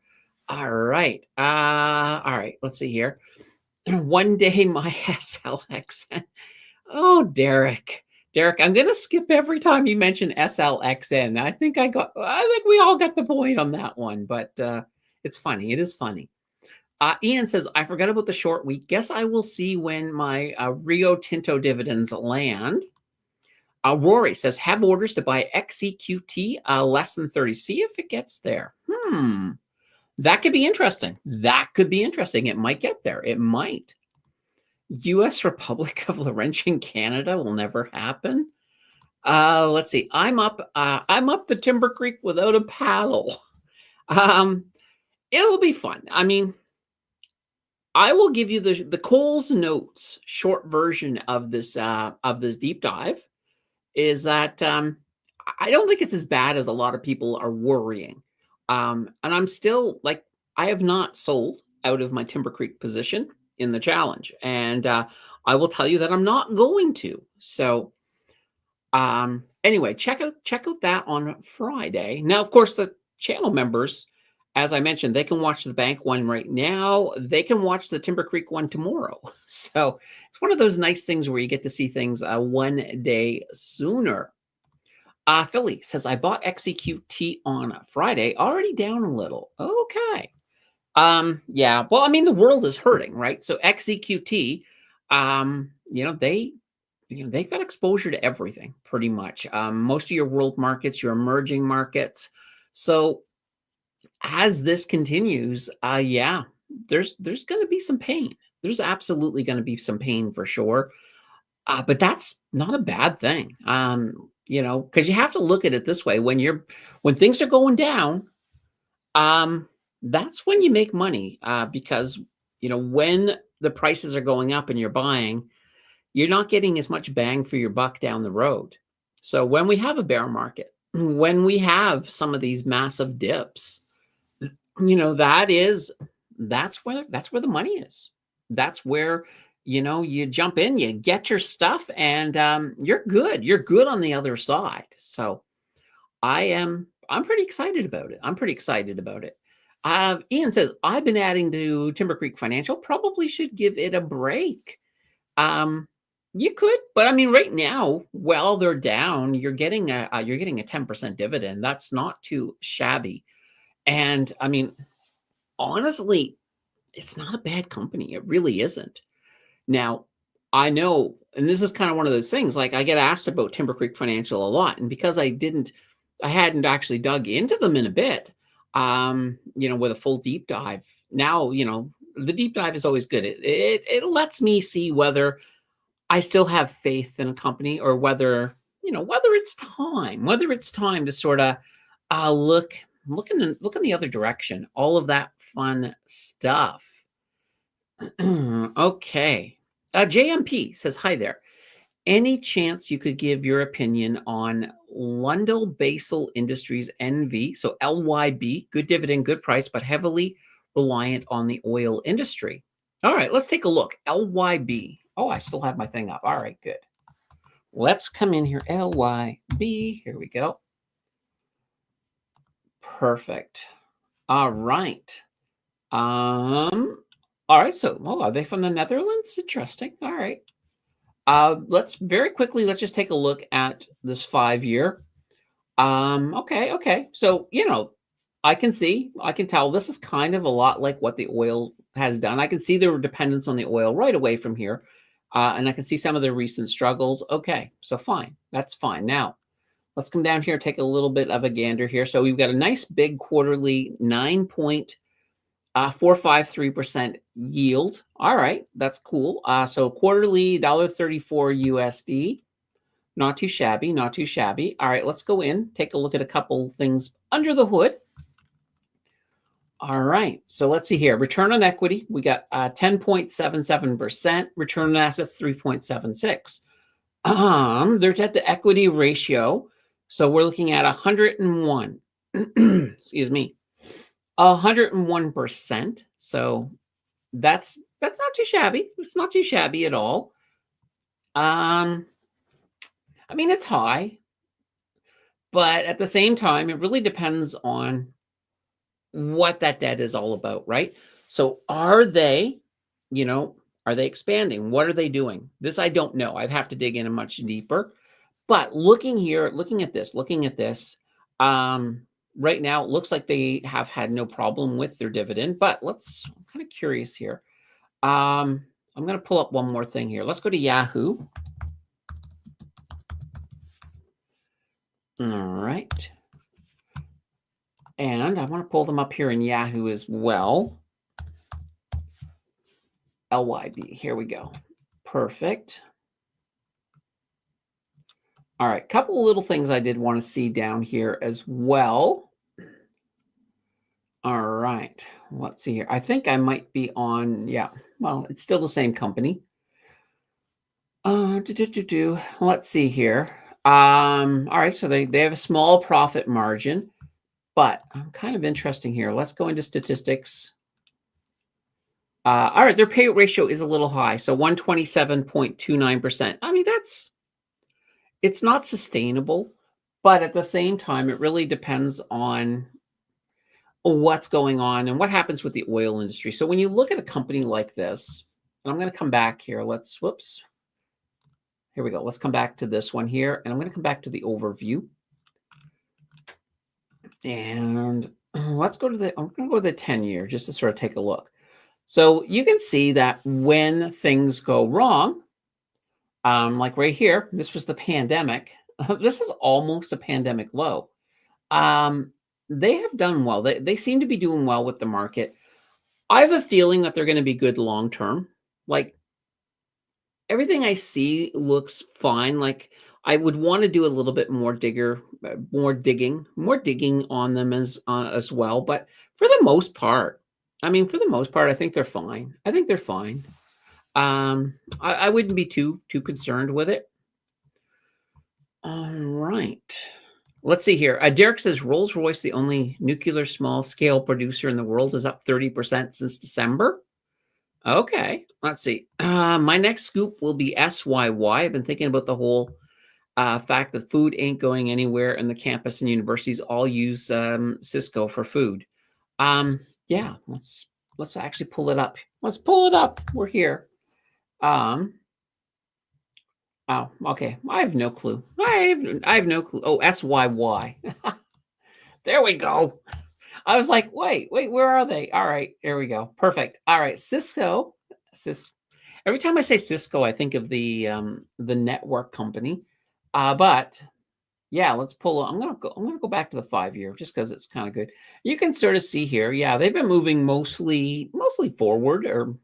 All right. All right. Let's see here. One day my SLX. Oh, Derek, I'm going to skip every time you mention SLXN. I think we all got the point on that one, but it's funny. It is funny. Ian says, I forgot about the short week. Guess I will see when my Rio Tinto dividends land. Rory says, have orders to buy XEQT less than 30. See if it gets there. That could be interesting. It might get there. It might. U.S. Republic of Laurentian Canada will never happen. Let's see. I'm up the Timber Creek without a paddle. It'll be fun. I mean, I will give you the Coles Notes short version of this deep dive. Is that I don't think it's as bad as a lot of people are worrying. And I'm still I have not sold out of my Timber Creek position in the challenge, and I will tell you that I'm not going to. So anyway, check out that on Friday. Now, of course, the channel members, as I mentioned, they can watch the bank one right now. They can watch the Timber Creek one tomorrow. So it's one of those nice things where you get to see things one day sooner. Philly says, I bought XEQT on Friday, already down a little. Okay. Yeah, well, I mean, the world is hurting, right? So XEQT, they've got exposure to everything pretty much. Most of your world markets, your emerging markets. So as this continues, there's going to be some pain. There's absolutely going to be some pain for sure. But that's not a bad thing. Because you have to look at it this way. When things are going down, that's when you make money, because when the prices are going up and you're buying, you're not getting as much bang for your buck down the road. So when we have a bear market, when we have some of these massive dips, that's where the money is. That's where you jump in, you get your stuff, and you're good. You're good on the other side. So I'm pretty excited about it. I'm pretty excited about it. Ian says, I've been adding to Timber Creek Financial. Probably should give it a break. You could, but I mean, right now, while they're down, you're getting a 10% dividend. That's not too shabby. And I mean, honestly, it's not a bad company. It really isn't. Now, I know, and this is kind of one of those things, like I get asked about Timber Creek Financial a lot, and because I hadn't actually dug into them in a bit, with a full deep dive. Now, the deep dive is always good. It lets me see whether I still have faith in a company, or whether it's time to sort of look in the other direction. All of that fun stuff. Okay. JMP says, hi there. Any chance you could give your opinion on Lundell Basel Industries NV? So LYB, good dividend, good price, but heavily reliant on the oil industry. All right, let's take a look. LYB. Oh, I still have my thing up. All right, good. Let's come in here. LYB. Here we go. Perfect. All right. All right. So, are they from the Netherlands? Interesting. All right. Let's just take a look at this 5-year. Okay. So, I can tell this is kind of a lot like what the oil has done. I can see their dependence on the oil right away from here. And I can see some of the recent struggles. Okay, so fine. That's fine. Now, let's come down here, take a little bit of a gander here. So we've got a nice big quarterly 9.453% yield. All right, that's cool. So quarterly $1.34 USD. Not too shabby, not too shabby. All right, let's go in, take a look at a couple things under the hood. All right, so let's see here. Return on equity, we got 10.77%. Return on assets, 3.76. Their debt to equity ratio, so we're looking at 101. Excuse me, 101%. So that's not too shabby. It's not too shabby at all. I mean, it's high, but at the same time, it really depends on what that debt is all about, right? So are they expanding? What are they doing? This I don't know. I'd have to dig in much deeper. But looking at this, right now it looks like they have had no problem with their dividend. But I'm kind of curious here. I'm going to pull up one more thing here. Let's go to Yahoo. All right. And I want to pull them up here in Yahoo as well. LYB, here we go. Perfect. All right, couple of little things I did want to see down here as well. All right, let's see here. I think I might be on, well, it's still the same company. Let's see here. All right, so they have a small profit margin. But I'm kind of interesting here. Let's go into statistics. All right, their payout ratio is a little high, so 127.29%. I mean, it's not sustainable, but at the same time, it really depends on what's going on and what happens with the oil industry. So when you look at a company like this, and I'm going to come back here. Here we go. Let's come back to this one here, and I'm going to come back to the overview. And let's go to I'm going to go to the 10-year just to sort of take a look. So you can see that when things go wrong, like right here, this was the pandemic. This is almost a pandemic low. They have done well. They seem to be doing well with the market. I have a feeling that they're going to be good long term. Like everything I see looks fine. Like I would want to do a little bit more digging on them as well. But for the most part, I think they're fine. I wouldn't be too concerned with it. All right. Let's see here. Derek says Rolls-Royce, the only nuclear small-scale producer in the world, is up 30% since December. Okay, let's see. My next scoop will be SYY. I've been thinking about the whole fact that food ain't going anywhere, and the campus and universities all use Cisco for food. Yeah, let's actually pull it up. Let's pull it up. We're here. Oh, okay. I have no clue. I have no clue. Oh, SYY. There we go. I was like, wait, where are they? All right, here we go. Perfect. All right, Cisco. Every time I say Cisco, I think of the network company. But yeah, let's pull. I'm gonna go back to the 5-year just because it's kind of good. You can sort of see here. Yeah, they've been moving mostly forward, or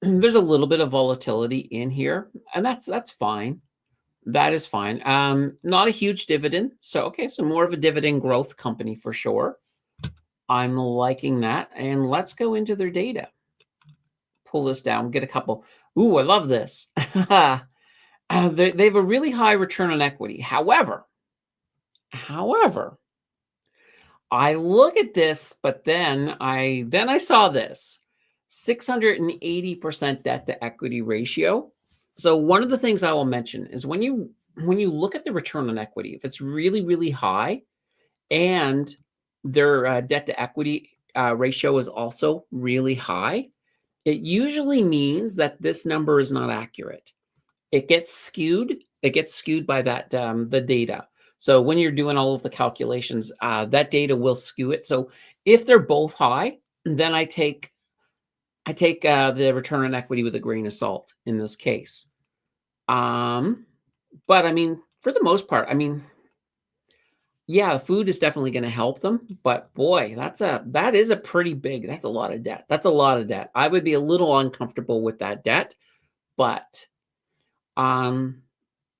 there's a little bit of volatility in here, and that's fine. That is fine. Not a huge dividend. So okay, so more of a dividend growth company for sure. I'm liking that. And let's go into their data. Pull this down, get a couple. Ooh, I love this. They have a really high return on equity. However, I look at this, but then I saw this 680% debt to equity ratio. So one of the things I will mention is when you look at the return on equity, if it's really high and their debt to equity ratio is also really high, it usually means that this number is not accurate. It gets skewed. It gets skewed by that the data. So when you're doing all of the calculations, that data will skew it. So if they're both high, then I take the return on equity with a grain of salt in this case. But I mean, for the most part, I mean, yeah, food is definitely going to help them. But boy, that is a pretty big. That's a lot of debt. That's a lot of debt. I would be a little uncomfortable with that debt, but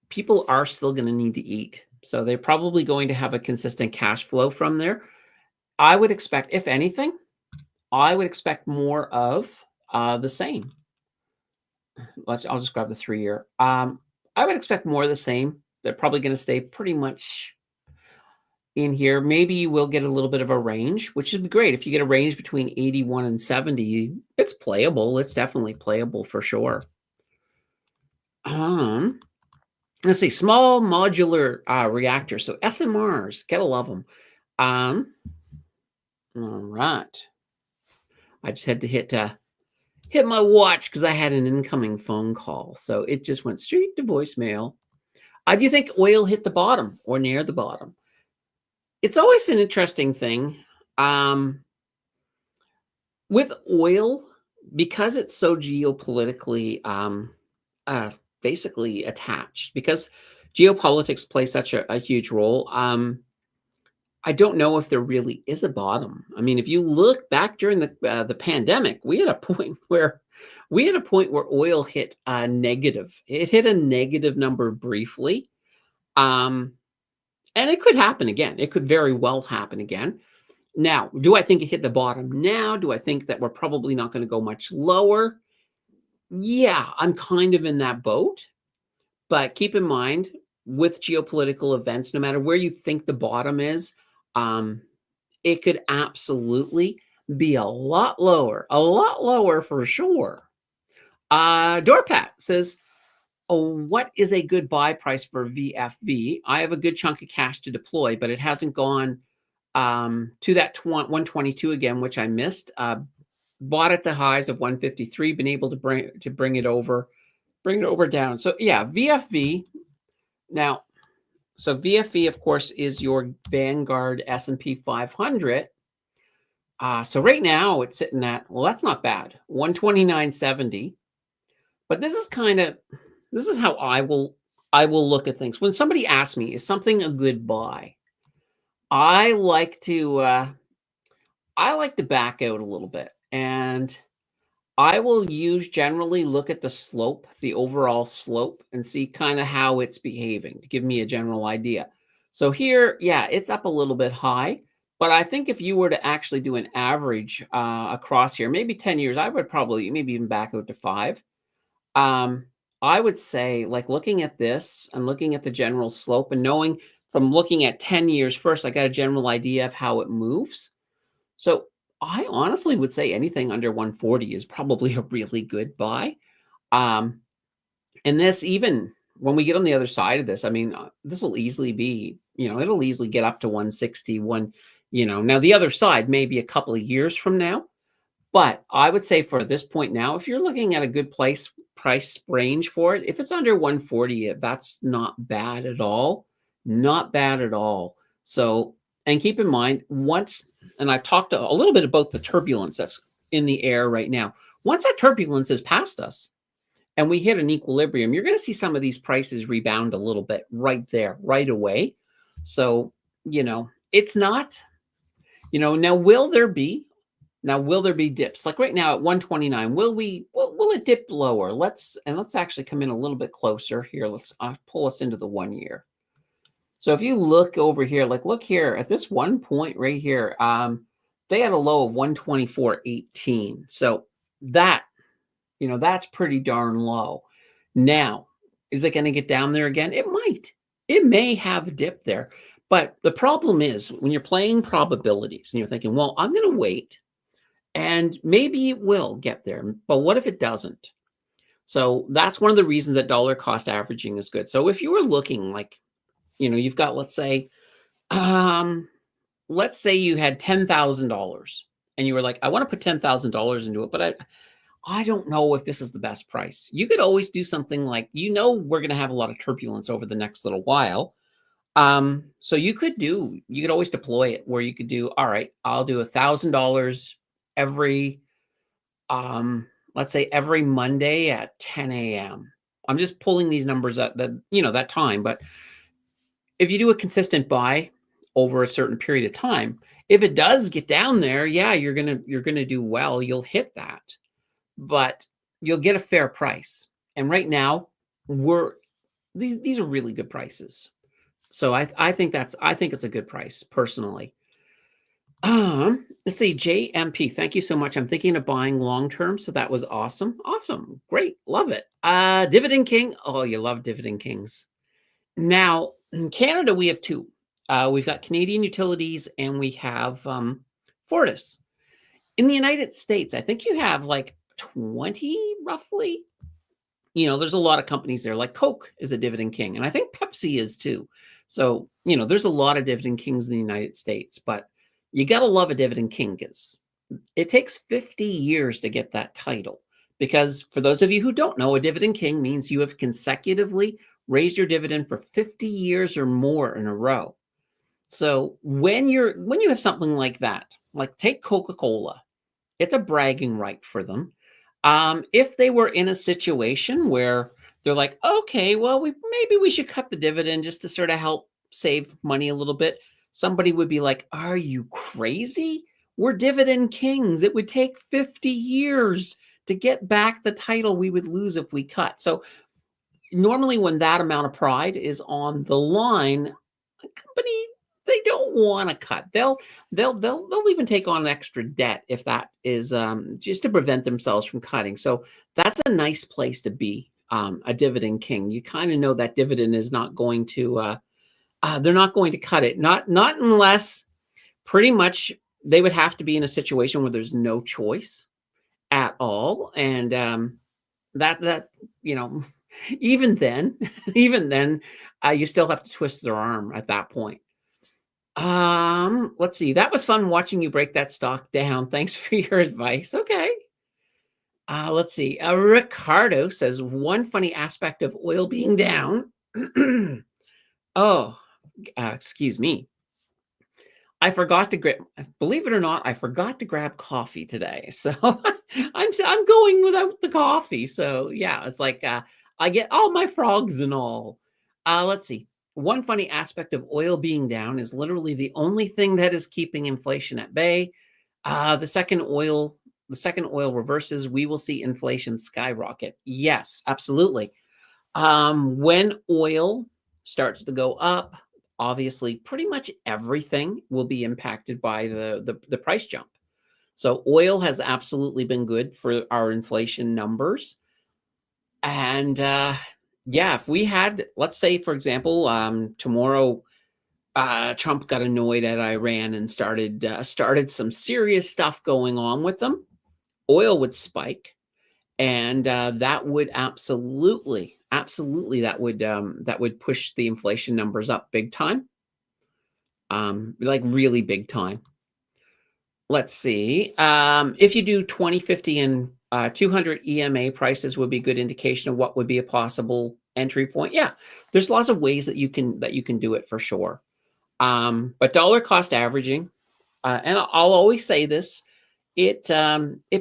people are still going to need to eat. So they're probably going to have a consistent cash flow from there. I would expect, if anything, I would expect more of the same. I'll just grab the 3-year. I would expect more of the same. They're probably going to stay pretty much in here. Maybe you will get a little bit of a range, which would be great. If you get a range between 81 and 70, it's playable. It's definitely playable for sure. Let's see, small modular reactor. So SMRs, gotta love them. All right. I just had to hit my watch because I had an incoming phone call. So it just went straight to voicemail. Do you think oil hit the bottom or near the bottom? It's always an interesting thing. With oil, because it's so geopolitically basically attached, because geopolitics play such a huge role. I don't know if there really is a bottom. I mean, if you look back during the pandemic, we had a point where oil hit negative. It hit a negative number briefly, and it could happen again. It could very well happen again. Now, do I think it hit the bottom now? Do I think that we're probably not going to go much lower? Yeah, I'm kind of in that boat. But keep in mind, with geopolitical events, no matter where you think the bottom is, it could absolutely be a lot lower for sure. Doorpat says, oh, what is a good buy price for VFV? I have a good chunk of cash to deploy, but it hasn't gone to that 122 again, which I missed. Bought at the highs of 153, been able to bring it over down. So yeah, VFV. Now, so VFV, of course, is your Vanguard S&P 500. So right now it's sitting at, well, that's not bad, 129.70. But this is how I will look at things. When somebody asks me, is something a good buy? I like to back out a little bit, and I will generally look at the slope, the overall slope, and see kind of how it's behaving to give me a general idea. So here, yeah, it's up a little bit high. But I think if you were to actually do an average across here, maybe 10 years, I would probably maybe even back out to 5. Um, I would say, like, looking at this and looking at the general slope and knowing from looking at 10 years first, I got a general idea of how it moves. So I honestly would say anything under 140 is probably a really good buy. Um, and this, even when we get on the other side of this, I mean, this will easily be, it'll easily get up to 160, now the other side may be a couple of years from now. But I would say for this point now, if you're looking at a good price range for it, if it's under 140, that's not bad at all. Not bad at all. So, and keep in mind, and I've talked a little bit about the turbulence that's in the air right now. Once that turbulence is past us and we hit an equilibrium, you're going to see some of these prices rebound a little bit right there, right away. So, it's not, now will there be dips? Like right now at 129, will it dip lower? Let's actually come in a little bit closer here. Let's pull us into the 1 year. So if you look over here, like look here at this one point right here, they had a low of 124.18. So that's pretty darn low. Now, is it going to get down there again? It might. It may have a dip there. But the problem is when you're playing probabilities and you're thinking, well, I'm going to wait. And maybe it will get there, but what if it doesn't? So that's one of the reasons that dollar cost averaging is good. So if you were looking like, you've got, let's say you had $10,000 and you were like, I want to put $10,000 into it, but I don't know if this is the best price. You could always do something like, we're going to have a lot of turbulence over the next little while. So you could always deploy it where you could do, all right, I'll do $1,000 every, let's say every Monday at 10 a.m. I'm just pulling these numbers at that time. But if you do a consistent buy over a certain period of time, if it does get down there, yeah, you're gonna do well. You'll hit that, but you'll get a fair price. And right now, these are really good prices. So I think it's a good price personally. Let's see, JMP. Thank you so much. I'm thinking of buying long term, so that was awesome. Awesome, great, love it. Dividend King. Oh, you love Dividend Kings. Now in Canada, we have two. We've got Canadian Utilities and we have Fortis. In the United States, I think you have like 20 roughly. There's a lot of companies there. Like Coke is a Dividend King, and I think Pepsi is too. So there's a lot of Dividend Kings in the United States, but you got to love a Dividend King because it takes 50 years to get that title. Because for those of you who don't know, a Dividend King means you have consecutively raised your dividend for 50 years or more in a row. So when you have something like that, like take Coca-Cola, it's a bragging right for them. If they were in a situation where they're like, okay, well, maybe we should cut the dividend just to sort of help save money a little bit. Somebody would be like, are you crazy? We're Dividend Kings. It would take 50 years to get back the title we would lose if we cut. So normally when that amount of pride is on the line, a company, they don't want to cut. They'll even take on extra debt if that is just to prevent themselves from cutting. So that's a nice place to be, a Dividend King. You kind of know that dividend is not going to they're not going to cut it. Not unless pretty much they would have to be in a situation where there's no choice at all. And that even then, you still have to twist their arm at that point. Let's see. That was fun watching you break that stock down. Thanks for your advice. Okay. Let's see. Ricardo says one funny aspect of oil being down. Oh, excuse me. I forgot to grab. Believe it or not, I forgot to grab coffee today. So I'm going without the coffee. So yeah, it's like I get all my frogs and all. Let's see. One funny aspect of oil being down is literally the only thing that is keeping inflation at bay. The second oil reverses, we will see inflation skyrocket. Yes, absolutely. When oil starts to go up, obviously pretty much everything will be impacted by the price jump. So oil has absolutely been good for our inflation numbers. And yeah, if we had, let's say, for example, tomorrow, Trump got annoyed at Iran and started some serious stuff going on with them, oil would spike, and that would absolutely that would push the inflation numbers up big time, like really big time. Let's see. If you do 20, 50, and 200 EMA prices would be a good indication of what would be a possible entry point. Yeah, there's lots of ways that you can do it for sure. But dollar cost averaging, and I'll always say this, it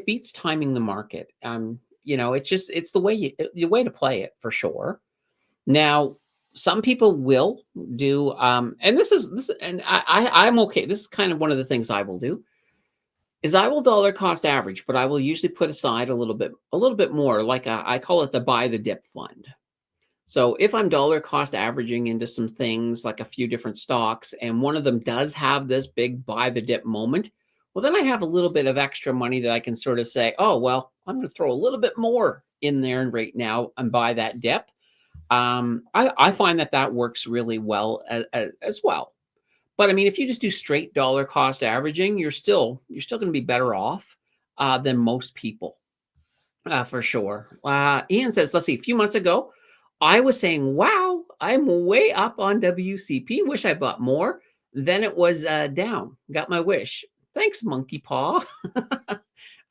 beats timing the market. It's the way to play it for sure. Now, some people will do, and and I'm okay. This is kind of one of the things I will do is I will dollar cost average, but I will usually put aside a little bit more, like I call it the buy the dip fund. So if I'm dollar cost averaging into some things like a few different stocks, and one of them does have this big buy the dip moment, well, then I have a little bit of extra money that I can sort of say, oh, well, I'm going to throw a little bit more in there right now and buy that dip. I find that works really well as well. But I mean, if you just do straight dollar cost averaging, you're still going to be better off than most people, for sure. Ian says, let's see, a few months ago, I was saying, wow, I'm way up on WCP. Wish I bought more. Then it was down. Got my wish. Thanks, Monkey Paw.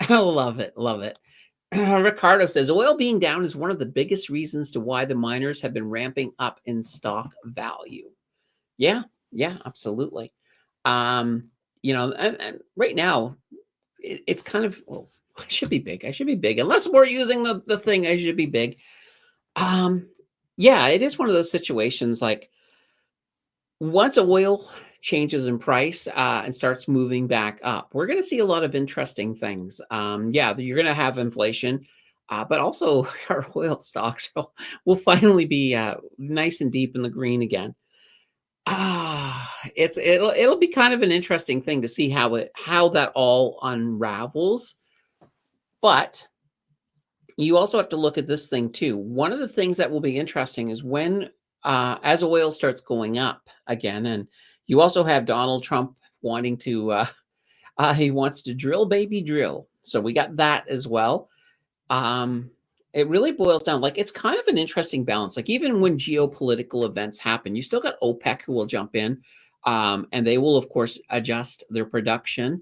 I love it. Love it. Ricardo says, oil being down is one of the biggest reasons to why the miners have been ramping up in stock value. Yeah, absolutely. And right now, it's kind of, well, I should be big. I should be big. Unless we're using the thing, I should be big. Yeah, it is one of those situations like once oil changes in price and starts moving back up, we're going to see a lot of interesting things. Yeah, you're going to have inflation, but also our oil stocks will finally be nice and deep in the green again. It'll be kind of an interesting thing to see how that all unravels. But you also have to look at this thing too. One of the things that will be interesting is when as oil starts going up again, and you also have Donald Trump wanting to he wants to drill baby drill. So we got that as well. It really boils down, like, it's kind of an interesting balance. Like, even when geopolitical events happen, you still got OPEC who will jump in, and they will, of course, adjust their production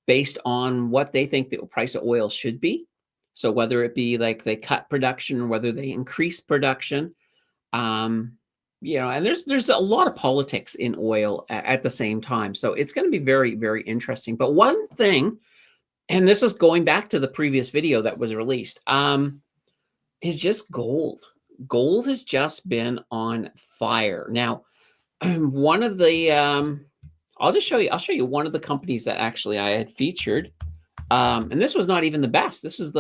based on what they think the price of oil should be. So whether it be like they cut production or whether they increase production, and there's a lot of politics in oil at the same time. So it's going to be very, very interesting. But one thing, and this is going back to the previous video that was released, is just gold. Gold has just been on fire. Now, one of the I'll show you one of the companies that actually I had featured. And this was not even the best. This is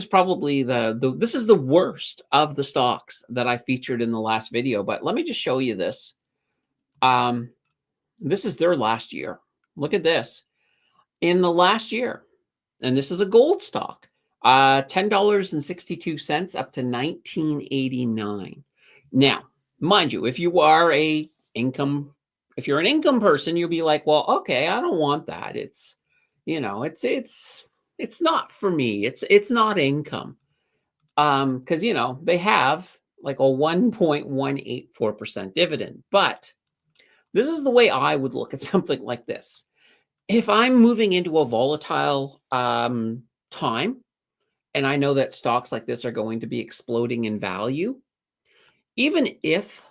probably this is the worst of the stocks that I featured in the last video. But let me just show you this. This is their last year. Look at this. In the last year, and this is a gold stock. $10.62 up to $19.89. Now, mind you, if you're an income person, you'll be like, well, okay, I don't want that. It's not for me. It's not income. Because they have like a 1.184% dividend. But this is the way I would look at something like this. If I'm moving into a volatile time, and I know that stocks like this are going to be exploding in value, even if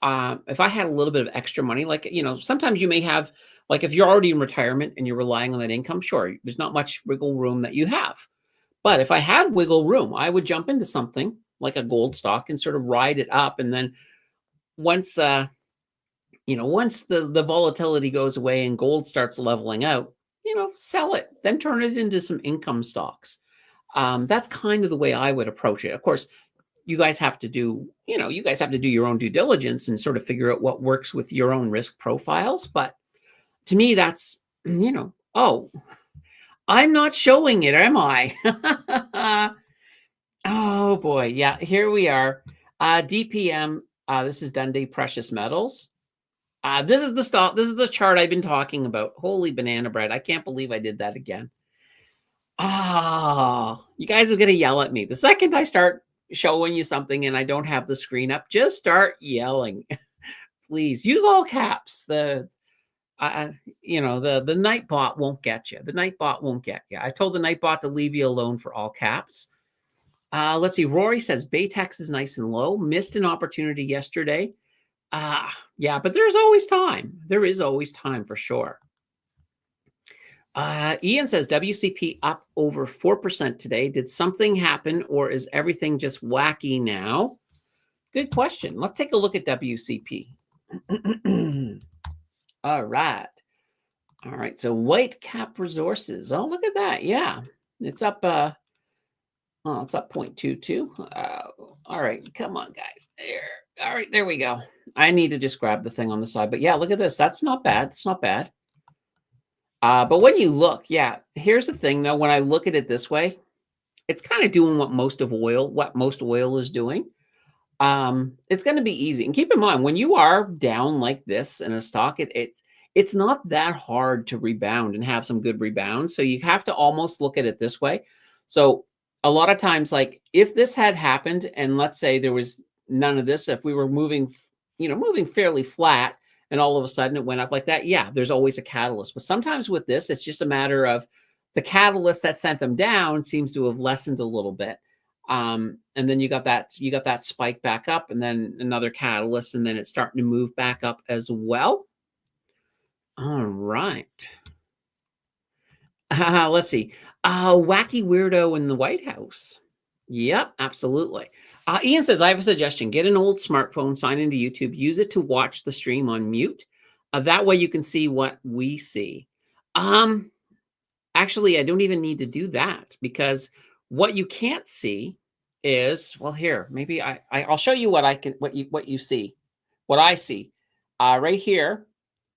I had a little bit of extra money, like, sometimes you may have, like, if you're already in retirement and you're relying on that income, sure, there's not much wiggle room that you have. But if I had wiggle room, I would jump into something like a gold stock and sort of ride it up. And then once the volatility goes away and gold starts leveling out, sell it, then turn it into some income stocks. That's kind of the way I would approach it. Of course, you guys have to do, you guys have to do your own due diligence and sort of figure out what works with your own risk profiles. But to me, that's, oh, I'm not showing it, am I? Oh boy. Yeah, here we are. DPM, this is Dundee Precious Metals. This is the stock. This is the chart I've been talking about. Holy banana bread. I can't believe I did that again. You guys are going to yell at me. The second I start showing you something and I don't have the screen up, just start yelling. Please use all caps. The Nightbot won't get you. The Nightbot won't get you. I told the Nightbot to leave you alone for all caps. Let's see. Rory says Baytex is nice and low. Missed an opportunity yesterday. Yeah, but there's always time. There is always time for sure. Ian says WCP up over 4% today. Did something happen or is everything just wacky now? Good question. Let's take a look at WCP. All right. All right. So White Cap Resources. Oh, look at that. Yeah. It's up. It's up 0.22. All right. Come on, guys. There. All right. There we go. I need to just grab the thing on the side. But yeah, look at this. That's not bad. It's not bad. But when you look, yeah, here's the thing though. When I look at it this way, it's kind of doing what most oil is doing. It's going to be easy. And keep in mind, when you are down like this in a stock, it's not that hard to rebound and have some good rebounds. So you have to almost look at it this way. So a lot of times, like if this had happened and let's say there was none of this, if we were moving fairly flat, and all of a sudden it went up like that, yeah, there's always a catalyst. But sometimes with this, it's just a matter of the catalyst that sent them down seems to have lessened a little bit. And then you got that spike back up and then another catalyst, and then it's starting to move back up as well. All right. Let's see. Wacky weirdo in the White House. Yep, absolutely. Ian says, I have a suggestion. Get an old smartphone, sign into YouTube, use it to watch the stream on mute. That way you can see what we see. Actually, I don't even need to do that because what you can't see is, well, here, maybe I'll show you what you see, what I see. Right here,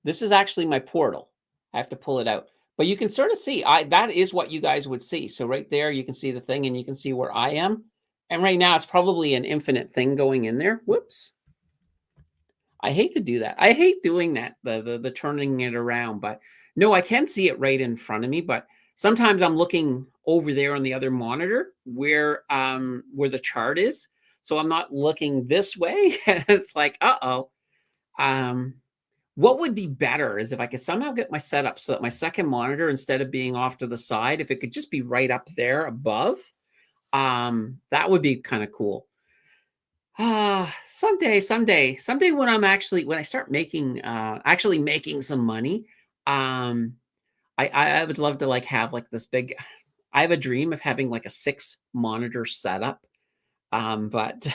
this is actually my portal. I have to pull it out. But you can sort of see, that is what you guys would see. So right there, you can see the thing and you can see where I am. And right now, it's probably an infinite thing going in there. Whoops. I hate to do that. I hate doing that, the turning it around. But no, I can see it right in front of me. But sometimes I'm looking over there on the other monitor where the chart is. So I'm not looking this way. It's like, uh-oh. What would be better is if I could somehow get my setup so that my second monitor, instead of being off to the side, if it could just be right up there above, that would be kind of cool. Someday when I start making, actually making some money, I would love to have this big, I have a dream of having like a 6 monitor setup. But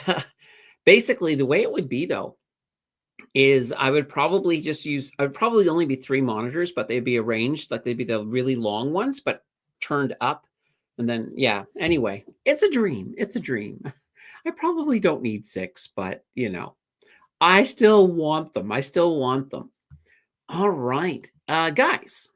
basically the way it would be though, is I would probably only be 3 monitors, but they'd be arranged, like they'd be the really long ones, but turned up. And then, yeah, anyway, it's a dream. It's a dream. I probably don't need 6, but I still want them. All right, guys,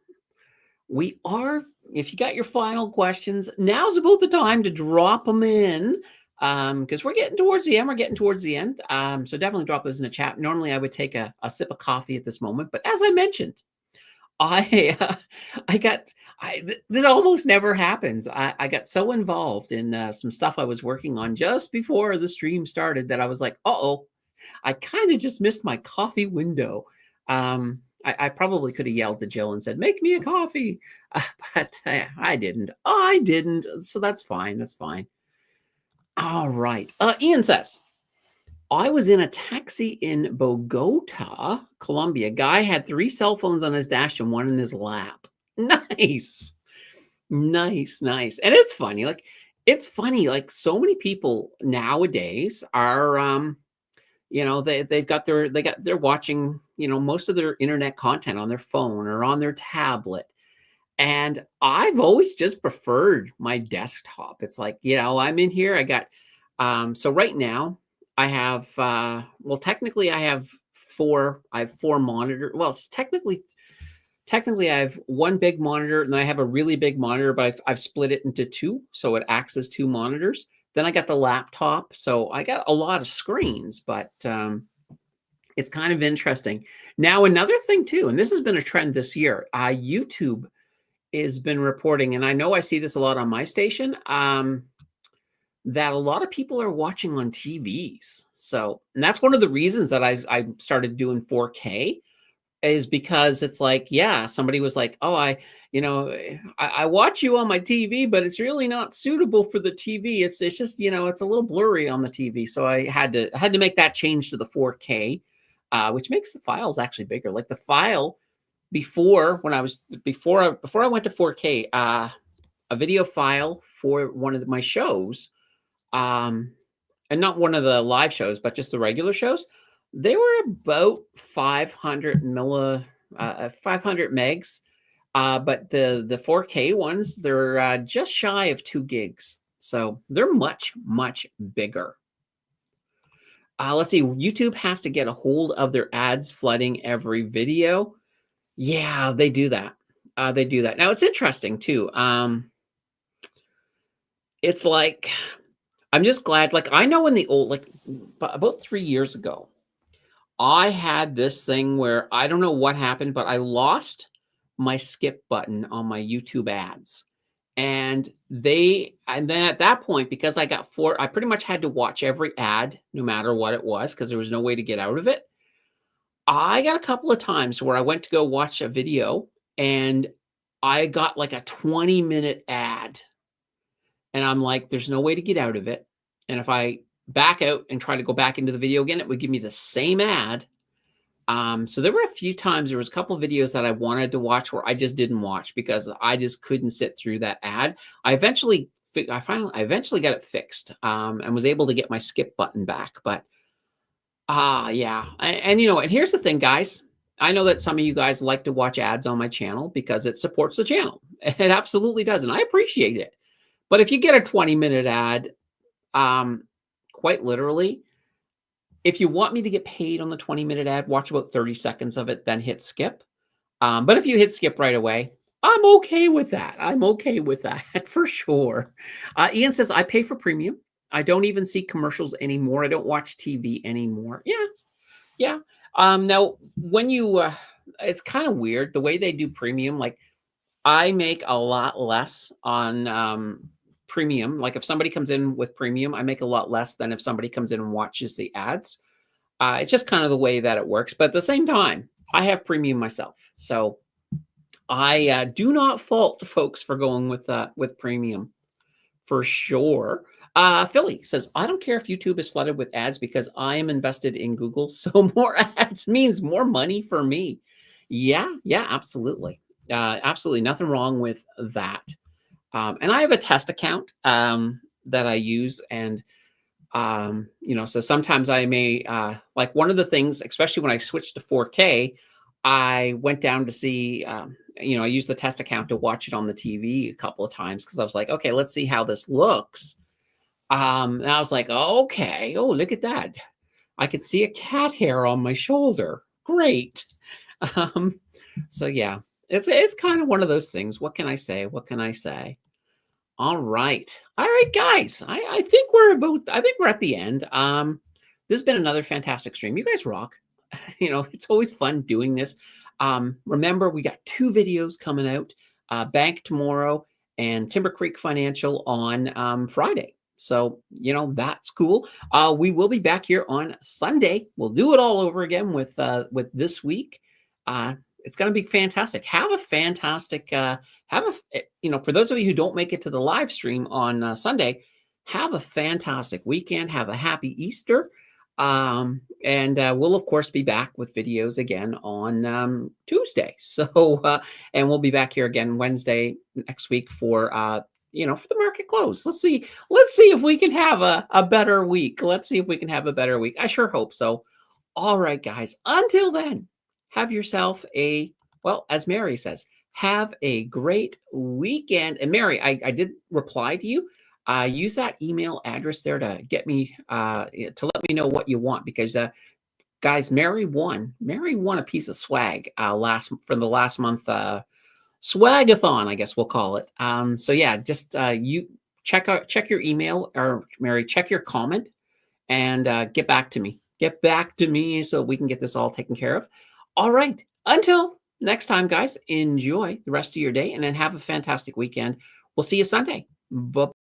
if you got your final questions, now's about the time to drop them in. Because we're getting towards the end. So definitely drop those in the chat. Normally I would take a sip of coffee at this moment, but as I mentioned, this almost never happens. I got so involved in some stuff I was working on just before the stream started that I was like, I kind of just missed my coffee window. I probably could have yelled to Jill and said, make me a coffee. But I didn't. So that's fine. That's fine. All right. Ian says, I was in a taxi in Bogota, Colombia. Guy had 3 cell phones on his dash and 1 in his lap. Nice. And it's funny. Like so many people nowadays are, they're watching, most of their internet content on their phone or on their tablet. And I've always just preferred my desktop. It's like, I'm in here. I got So right now I have, well, technically I have four monitor. Well, it's technically I have one big monitor and I have a really big monitor, but I've split it into two. So it acts as two monitors. Then I got the laptop. So I got a lot of screens, but, it's kind of interesting. Now, another thing too, and this has been a trend this year, YouTube has been reporting, and I know I see this a lot on my station, that a lot of people are watching on TVs. So, and that's one of the reasons that I started doing 4K is because it's like, yeah, somebody was like, oh, I watch you on my TV, but it's really not suitable for the TV. It's just, it's a little blurry on the TV. So I had to make that change to the 4K, which makes the files actually bigger. Like the file before when I was before I went to 4K, a video file for one of my shows, um, and not one of the live shows, but just the regular shows, they were about 500 megs. But the 4K ones, they're just shy of 2 gigs. So they're much, much bigger. Let's see. YouTube has to get a hold of their ads flooding every video. Yeah, they do that. They do that. Now, it's interesting, too. It's like, I'm just glad. Like, I know in the old, like, about 3 years ago, I had this thing where I don't know what happened, but I lost my skip button on my YouTube ads. And then at that point, because I pretty much had to watch every ad, no matter what it was, because there was no way to get out of it. I got a couple of times where I went to go watch a video and I got like a 20-minute ad. And I'm like, there's no way to get out of it. And if I back out and try to go back into the video again, it would give me the same ad. So there were a few times, there was a couple of videos that I wanted to watch where I just didn't watch because I just couldn't sit through that ad. I eventually got it fixed, and was able to get my skip button back. But yeah, and here's the thing, guys. I know that some of you guys like to watch ads on my channel because it supports the channel. It absolutely does, and I appreciate it. But if you get a 20-minute ad, quite literally, if you want me to get paid on the 20-minute ad, watch about 30 seconds of it, then hit skip. But if you hit skip right away, I'm okay with that. I'm okay with that for sure. Ian says, I pay for premium. I don't even see commercials anymore. I don't watch TV anymore. Yeah, yeah. Now, when it's kind of weird the way they do premium. Like, I make a lot less on premium. Like if somebody comes in with premium, I make a lot less than if somebody comes in and watches the ads. It's just kind of the way that it works. But at the same time, I have premium myself. So I do not fault folks for going with premium for sure. Philly says, I don't care if YouTube is flooded with ads because I am invested in Google. So more ads means more money for me. Yeah, absolutely. Absolutely nothing wrong with that. And I have a test account that I use. And, so sometimes I may, like one of the things, especially when I switched to 4K, I went down to see, I used the test account to watch it on the TV a couple of times because I was like, okay, let's see how this looks. And I was like, okay, oh, look at that. I can see a cat hair on my shoulder. Great. So yeah, it's kind of one of those things. What can I say? What can I say? All right, guys. I think we're at the end. This has been another fantastic stream. You guys rock. It's always fun doing this. Remember, we got 2 videos coming out, Bank tomorrow and Timber Creek Financial on Friday. So, that's cool. We will be back here on Sunday. We'll do it all over again with this week. It's going to be fantastic. Have a fantastic, for those of you who don't make it to the live stream on Sunday, have a fantastic weekend. Have a happy Easter. And we'll of course be back with videos again on Tuesday. So and we'll be back here again Wednesday next week for for the market close. Let's see if we can have a better week. Let's see if we can have a better week. I sure hope so. All right, guys. Until then, have yourself as Mary says, have a great weekend. And Mary, I did reply to you. use that email address there to get me to let me know what you want, because guys, Mary won a piece of swag from the last month swagathon, I guess we'll call it. So yeah, just you check your email, or Mary, check your comment, and get back to me. Get back to me so we can get this all taken care of. All right. Until next time, guys, enjoy the rest of your day and then have a fantastic weekend. We'll see you Sunday. Bye.